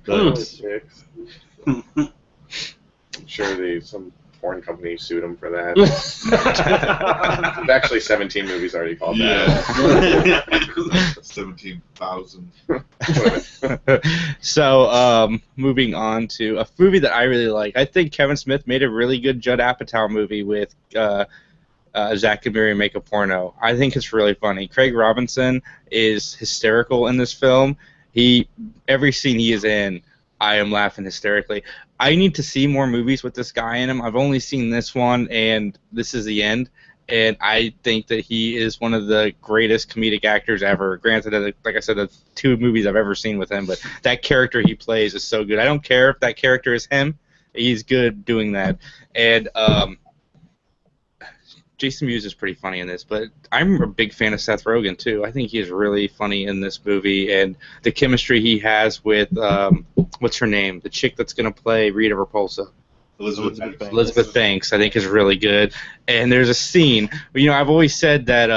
But I'm sure some porn company sued him for that. There's actually 17 movies already called that. 17,000. So, moving on to a movie that I really like. I think Kevin Smith made a really good Judd Apatow movie with Zach and Miri Make a Porno. I think it's really funny. Craig Robinson is hysterical in this film. Every scene he is in, I am laughing hysterically. I need to see more movies with this guy in them. I've only seen this one, and this is the end. And I think that he is one of the greatest comedic actors ever. Granted, like I said, the 2 movies I've ever seen with him, but that character he plays is so good. I don't care if that character is him. He's good doing that. And Jason Mewes is pretty funny in this, but I'm a big fan of Seth Rogen, too. I think he is really funny in this movie, and the chemistry he has with, what's her name? The chick that's going to play Rita Repulsa. Elizabeth Banks, I think, is really good. And there's a scene, I've always said that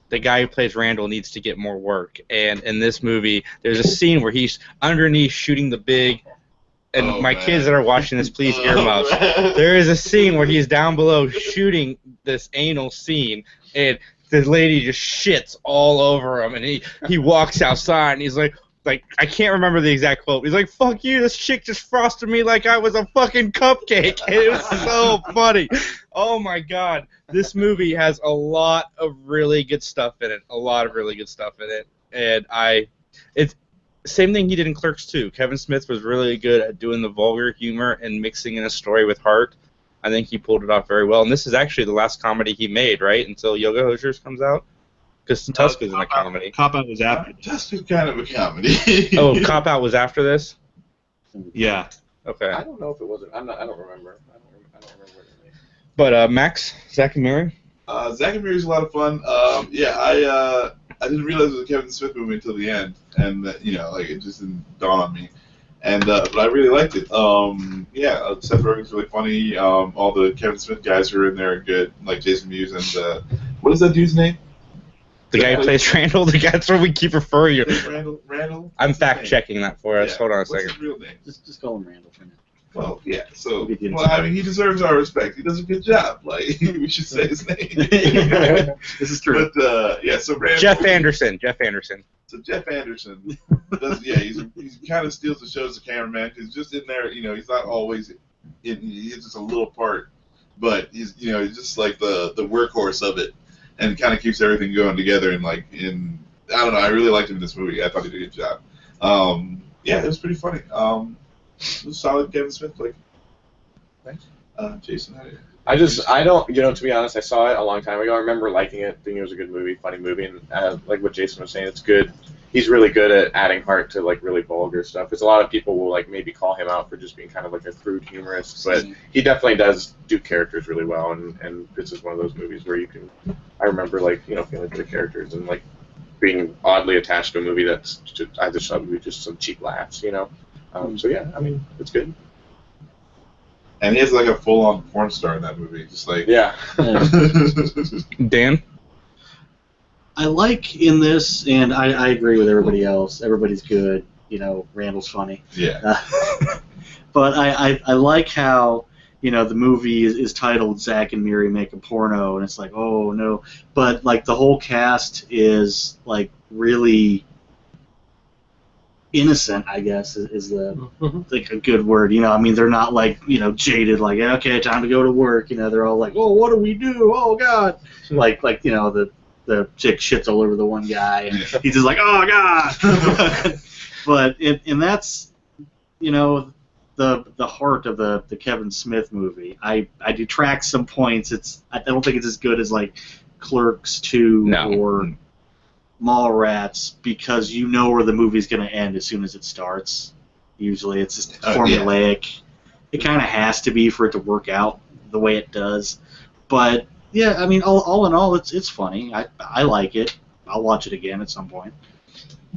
the guy who plays Randall needs to get more work. And in this movie, there's a scene where he's underneath shooting the big and Oh, my man. kids that are watching this, please earmuffs. man. There is a scene where he's down below shooting this anal scene, and the lady just shits all over him, and he walks outside, and he's like, I can't remember the exact quote. He's like, "Fuck you! This chick just frosted me like I was a fucking cupcake." And it was so funny. Oh my god, this movie has a lot of really good stuff in it. And it's same thing he did in Clerks 2. Kevin Smith was really good at doing the vulgar humor and mixing in a story with heart. I think he pulled it off very well. And this is actually the last comedy he made, right? Until Yoga Hosers comes out. Because Tusk isn't a comedy. Cop Out was after. Tusk is kind of a comedy. Oh, Cop Out was after this? Yeah. Okay. I don't know if it was. I don't remember. I don't remember what it made. But Max, Zach and Mary? Zack and Mary's a lot of fun. Yeah, I didn't realize it was a Kevin Smith movie until the end, and it just didn't dawn on me. And but I really liked it. Yeah, Seth Rogen's really funny. All the Kevin Smith guys who are in there are good, like Jason Mewes and what is that dude's name? The guy who plays Randall? That's what we keep referring to. Randall? I'm fact-checking that for us. Yeah. Hold on a What's second. his real name? Just call him Randall for now. Well, yeah. So, We'll get you well, I mean, he deserves our respect. He does a good job. Like, we should say his name. This is true. But yeah, so Randall, Jeff Anderson. So Jeff Anderson does. Yeah, he kind of steals the show as a cameraman. He's just in there. He's not always in. He's just a little part, but he's he's just like the workhorse of it, and kind of keeps everything going together. And I don't know. I really liked him in this movie. I thought he did a good job. Yeah, it was pretty funny. It was solid Kevin Smith flick. Thanks. Jason, how do you? I don't, to be honest, I saw it a long time ago. I remember liking it, thinking it was a good movie, funny movie, and like what Jason was saying, it's good. He's really good at adding heart to really vulgar stuff. Because a lot of people will maybe call him out for just being kind of like a crude humorist, but he definitely does do characters really well. And this is one of those movies where you can. I remember feeling for the characters and being oddly attached to a movie that's I just thought it would be just some cheap laughs, So yeah, I mean, it's good. And he has a full-on porn star in that movie, just yeah. Dan? I like in this, and I agree with everybody else. Everybody's good. Randall's funny. Yeah. But I like how the movie is titled Zack and Miri Make a Porno, and it's like, oh no, but the whole cast is really innocent, I guess, is a good word. I mean, they're not jaded, okay, time to go to work. They're all oh, what do we do? Oh God, the chick shits all over the one guy, and he's just oh God. But and that's the heart of the Kevin Smith movie. I detract some points. I don't think it's as good as Clerks 2 or Mallrats, because where the movie's going to end as soon as it starts. Usually it's just formulaic. Yeah. It kind of has to be for it to work out the way it does. But yeah, I mean, all in all, it's funny. I like it. I'll watch it again at some point.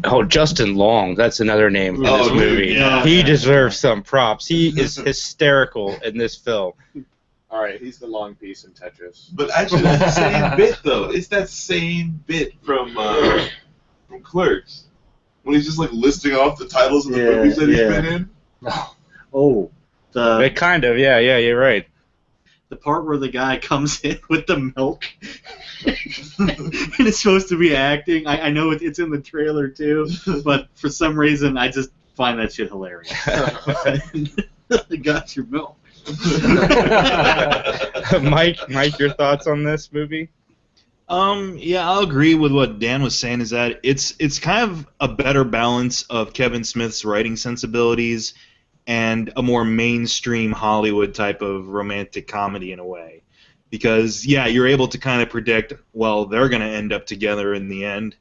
Oh, Justin Long, that's another name for this movie. Yeah. He deserves some props. He is hysterical in this film. All right, he's the long piece in Tetris. But actually, it's the same bit, though. It's that same bit from Clerks, when he's just listing off the titles of the movies that he's been in. Oh, kind of, yeah, you're right. The part where the guy comes in with the milk, and it's supposed to be acting. I know it's in the trailer too, but for some reason I just find that shit hilarious. I got your milk. Mike, your thoughts on this movie? Yeah, I'll agree with what Dan was saying. Is that it's kind of a better balance of Kevin Smith's writing sensibilities and a more mainstream Hollywood type of romantic comedy in a way, because you're able to kind of predict, well, they're going to end up together in the end,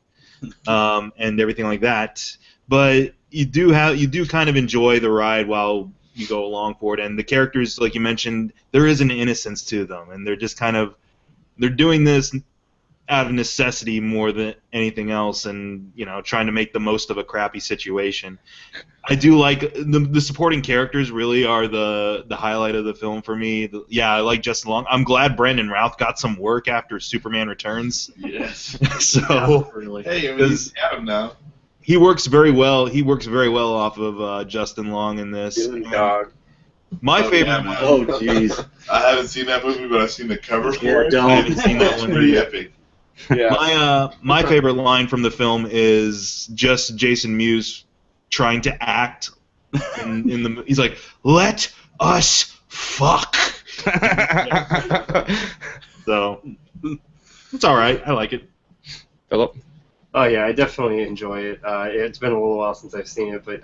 and everything like that. But you do kind of enjoy the ride while you go along for it, and the characters, like you mentioned, there is an innocence to them, and they're just they're doing this out of necessity more than anything else, and trying to make the most of a crappy situation. I do like the supporting characters. Really are the highlight of the film for me. I like Justin Long. I'm glad Brandon Routh got some work after Superman Returns. Yes. So really. Hey, I mean, he's Adam now. He works very well. He works very well off of Justin Long in this. Dylan Dog. My Oh, favorite. yeah, man. Oh, jeez. I haven't seen that movie, but I've seen the cover for Yeah, it. don't. I haven't seen that one Pretty either. epic. Yeah. My favorite line from the film is just Jason Mewes trying to act in the. He's like, "Let us fuck." So it's all right. I like it. Philip? Oh yeah, I definitely enjoy it. It's been a little while since I've seen it, but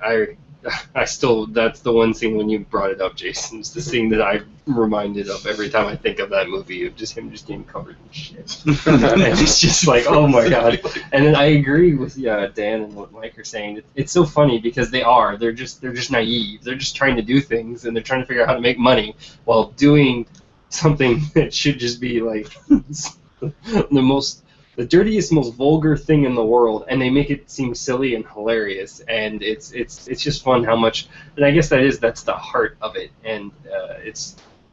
I still, that's the one scene when you brought it up, Jason. It's the scene that I'm reminded of every time I think of that movie, of just him just getting covered in shit. And it's just like, oh my god. And then I agree with Dan and what Mike are saying. It's so funny because they're just naive. They're just trying to do things and they're trying to figure out how to make money while doing something that should just be like the dirtiest, most vulgar thing in the world, and they make it seem silly and hilarious, and it's just fun how much, and I guess that's the heart of it, and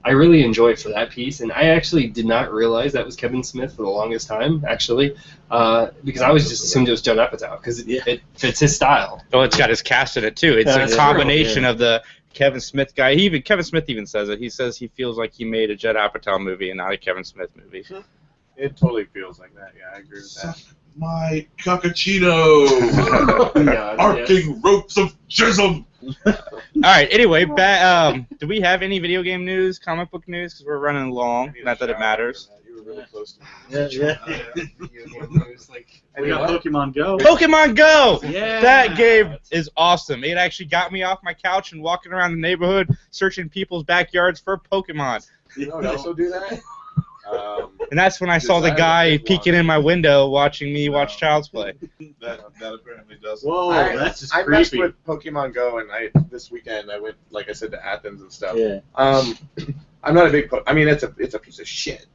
I really enjoy it for that piece, and I actually did not realize that was Kevin Smith for the longest time, actually, because I always just assumed it was Judd Apatow, because it fits his style. Oh, it's got his cast in it too. It's That's a true, combination yeah. of the Kevin Smith guy. Kevin Smith even says it. He says he feels like he made a Judd Apatow movie and not a Kevin Smith movie. It totally feels like that. Yeah, I agree with that. My cockachino. Yeah, Arcing ropes of chisel. All right. Anyway, do we have any video game news, comic book news? Because we're running long. Not that it matters. You were really close to me. We got Pokemon Go. Pokemon Go. Yeah. That game is awesome. It actually got me off my couch and walking around the neighborhood searching people's backyards for Pokemon. You know what else will do that? And that's when I saw the guy peeking in my window watching me watch Child's Play. That apparently does. Whoa, that's just I messed creepy. with Pokemon Go, and this weekend I went, like I said, to Athens and stuff. Yeah. I'm not a big. I mean, it's a piece of shit.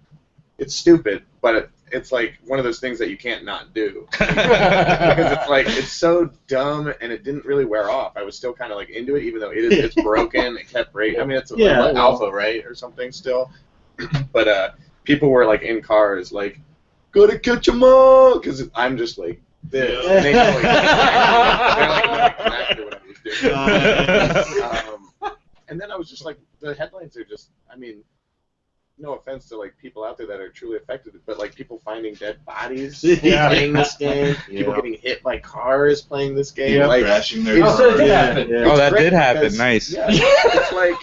It's stupid, but it's like one of those things that you can't not do because it's like it's so dumb, and it didn't really wear off. I was still kind of like into it, even though it's broken. It kept breaking. I mean, it's alpha, right, or something still. But people were like in cars, like, gotta catch 'em all, because I'm just like this. And they know exactly what I was doing. And then I was just like, the headlines are just, I mean, no offense to like people out there that are truly affected, but like people finding dead bodies playing this game, people getting hit by cars playing this game, like crashing their it's- car. Oh, that did happen. because- Nice. Yeah, it's like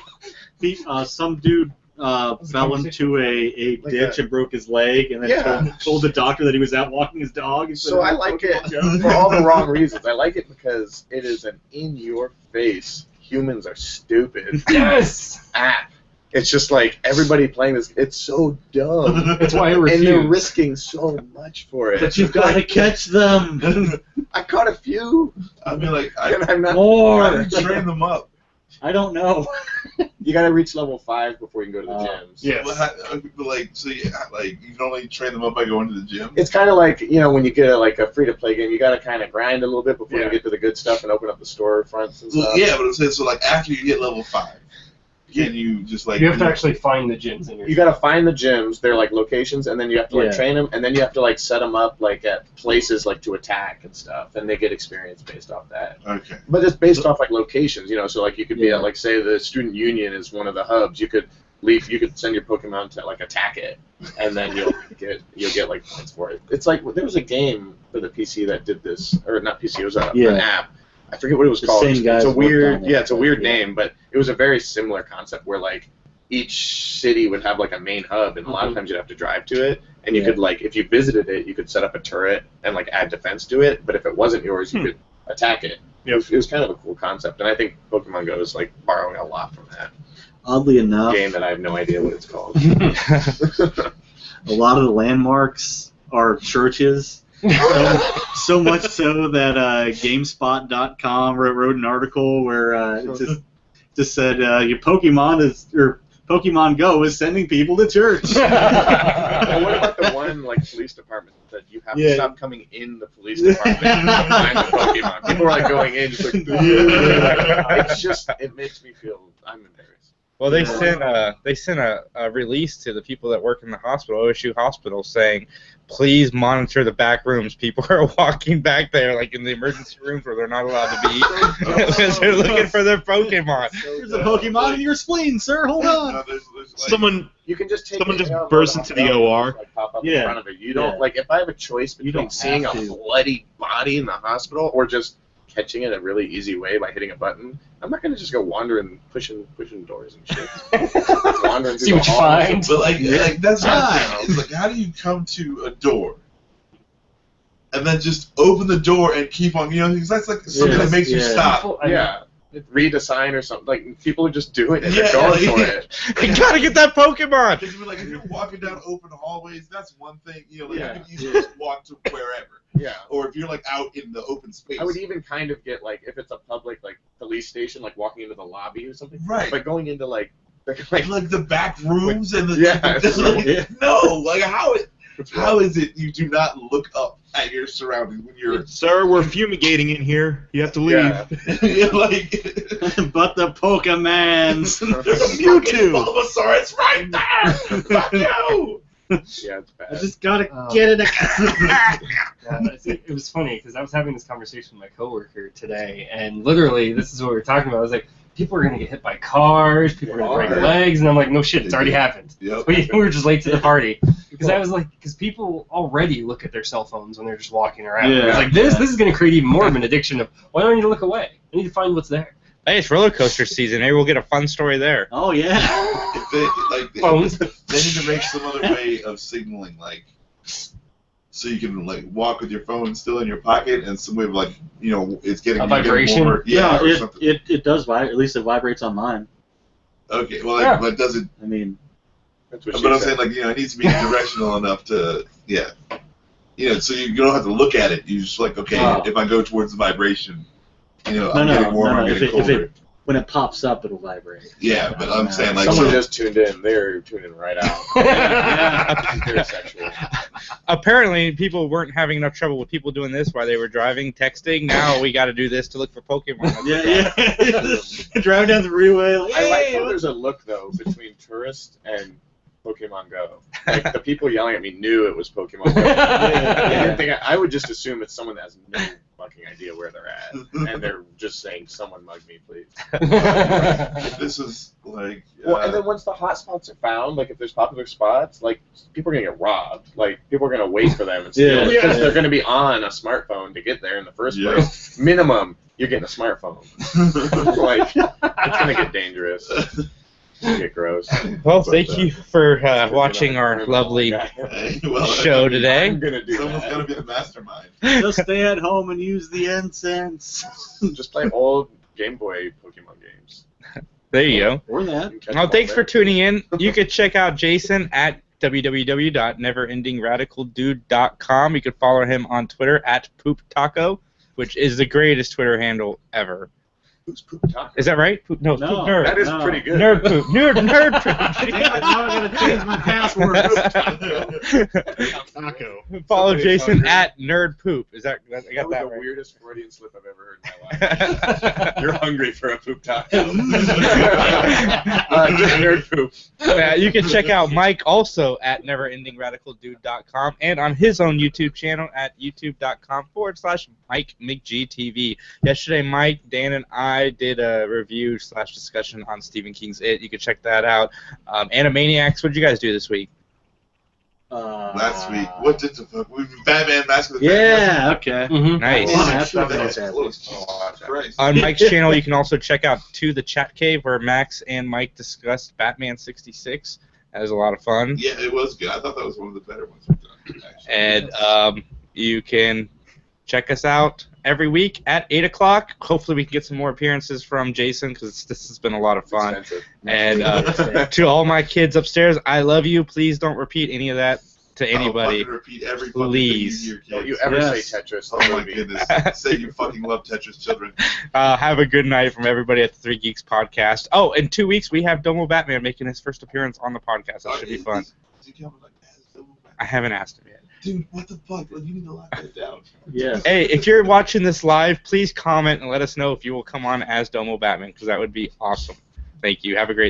Some dude fell into a Like ditch and broke his leg, and then told the doctor that he was out walking his dog. instead So of I like it Pokemon Go. for all the wrong reasons. I like it because it is an in-your-face, humans are stupid Yes! app. It's just like everybody playing this. It's so dumb. That's why I And they're refuse. risking so much for it. But you've got to catch them. I caught a few, I mean, like, and I'm not. More. train them up. I don't know. You gotta reach level 5 before you can go to the gyms. Yes. But like, so you can only train them up by going to the gym. It's kind of like, when you get a free-to-play game, you gotta kind of grind a little bit before you get to the good stuff and open up the store fronts and stuff. Well, yeah, but I'm saying, so like after you get level 5, can you just like You have to actually find the gyms in your You gotta find the gyms, they're like locations, and then you have to train them, and then you have to like set them up like at places like to attack and stuff, and they get experience based off that. Okay. But it's based off like locations, so like you could be at like say the student union is one of the hubs, you could send your Pokemon to like attack it, and then you'll get like points for it. It's like there was a game for the PC that did this, or not PC, it was an app. I forget what it was called. It's a weird, it's a weird name, but it was a very similar concept where like each city would have like a main hub, and a lot of times you'd have to drive to it, and you could like if you visited it, you could set up a turret and like add defense to it, but if it wasn't yours, you could attack it. It was kind of a cool concept, and I think Pokemon Go is like borrowing a lot from that Oddly enough, game that I have no idea what it's called. a lot of the landmarks are churches. So much so that GameSpot.com wrote an article where it just said your Pokemon Go is sending people to church. Well, what about the one like police department that you have to stop coming in the police department and find the Pokemon? People are like going in, just like it's just it makes me feel I'm embarrassed. Well, they sent a release to the people that work in the hospital, OSU hospital, saying, please monitor the back rooms. People are walking back there, like in the emergency rooms where they're not allowed to be, because they're looking for their Pokemon. There's a Pokemon in your spleen, sir. Hold on. No, there's like, Someone You can just take Someone it just down, burst load into it the up, OR. and, like, pop up Yeah. in front of it. You don't Yeah. like if I have a choice between don't seeing a have to. bloody body in the hospital or just catching it a really easy way by hitting a button. I'm not gonna just go wandering, pushing doors and shit. Wandering through See the what you halls. find. but like that's not. It's like, how do you come to a door and then just open the door and keep on? Because that's like something that makes you Yeah. stop. Yeah. Read a sign or something. Like people are just doing it. Yeah, They're going like- for it. You gotta get that Pokemon! Because like if you're walking down open hallways, that's one thing. Like Yeah. you can easily just walk to wherever. Yeah. Or if you're like out in the open space. I would even kind of get like if it's a public like police station, like walking into the lobby or something. Right. But going into like like the back rooms and the Yeah. no, like how is it you do not look up at your surroundings when you're Sir, we're fumigating in here. You have to leave. Yeah. you're like But the Pokemans. there's a Mewtwo Bulbasaurus right there. Fuck you. Yeah, it's bad. I just gotta get it. It was funny because I was having this conversation with my coworker today, and literally, this is what we were talking about. I was like, people are gonna get hit by cars, people are gonna break Yeah. legs, and I'm like, no shit, it's already happened. Yep. We were just late to the party because I was like, because people already look at their cell phones when they're just walking around. Yeah. It's like this is gonna create even more of an addiction of why do I need to look away? I need to find what's there. Hey, it's roller coaster season. Maybe we'll get a fun story there. Oh yeah. If they Phones. they need to make some other way of signaling, like, so you can like walk with your phone still in your pocket, and some way of like, it's getting A you getting vibration? more, yeah, or something. It does vibrate. At least it vibrates on mine. Okay, well, Yeah. but does it? I mean, That's what she But I'm said. saying, like, it needs to be directional enough to, so you don't have to look at it. You just like, okay, Wow. if I go towards the vibration, I'm no, getting warmer, I'm If getting colder. when it pops up, it'll vibrate. Yeah, but I'm saying, like, Someone so- just tuned in. They're tuning right out. They're sexual. Apparently, people weren't having enough trouble with people doing this while they were driving, texting. Now we got to do this to look for Pokemon. Yeah. Driving down the freeway. Like, I like "Hey, how there's a look though between tourists and Pokemon Go. Like the people yelling at me knew it was Pokemon Go. I would just assume it's someone that has no fucking idea where they're at, and they're just saying, "Someone mug me, please." if this is like, Well, and then once the hot spots are found, like if there's popular spots, like people are gonna get robbed. Like people are gonna wait for them and steal it, because they're gonna be on a smartphone to get there in the first place. Minimum, you're getting a smartphone. Like it's gonna get dangerous. It's gonna get gross. Well, thank you for watching our lovely show today. I'm gonna do someone's that. gonna be the mastermind. just stay at home and use the incense. Just play old Game Boy Pokemon games. There you go. Or that. You can catch Well, them thanks all for there. tuning in. You could check out Jason at www.neverendingradicaldude.com. You could follow him on Twitter at PoopTaco, which is the greatest Twitter handle ever. Who's Poop Taco? Is that right? No, No. Poop Nerd. That is No. pretty good. Nerd Poop. Nerd Poop. Damn it, now I gotta change my password. Taco. Follow Somebody's Jason hungry. at Nerd Poop. Is that I That got was that the right? weirdest Freudian slip I've ever heard in my life. You're hungry for a poop taco. Nerd poop. You can check out Mike also at neverendingradicaldude.com and on his own YouTube channel at youtube.com/Mike McGTV. Yesterday, Mike, Dan, and I did a review/discussion on Stephen King's It. You can check that out. Animaniacs, what did you guys do this week? Last week, what did the fuck? Batman Mask of the Yeah, okay. Mhm. Nice. Well, that's That not was bad. close. Christ. On Mike's channel, you can also check out To the Chat Cave, where Max and Mike discussed Batman 66. That was a lot of fun. Yeah, it was good. I thought that was one of the better ones we've done, actually. And you can check us out every week at 8 o'clock. Hopefully we can get some more appearances from Jason, because this has been a lot of fun. Expensive. And to all my kids upstairs, I love you. Please don't repeat any of that to I'll anybody. fucking repeat every fucking Please. thing you hear, Don't kids. you ever Yes. say Tetris? Oh my goodness. Say you fucking love Tetris, children. Have a good night from everybody at the Three Geeks podcast. Oh, in 2 weeks, we have Domo Batman making his first appearance on the podcast. That should be fun. Is he coming like that? I haven't asked him yet. Dude, what the fuck? Like, you need to lock that down. Yeah. Hey, if you're watching this live, please comment and let us know if you will come on as Domo Batman, because that would be awesome. Thank you. Have a great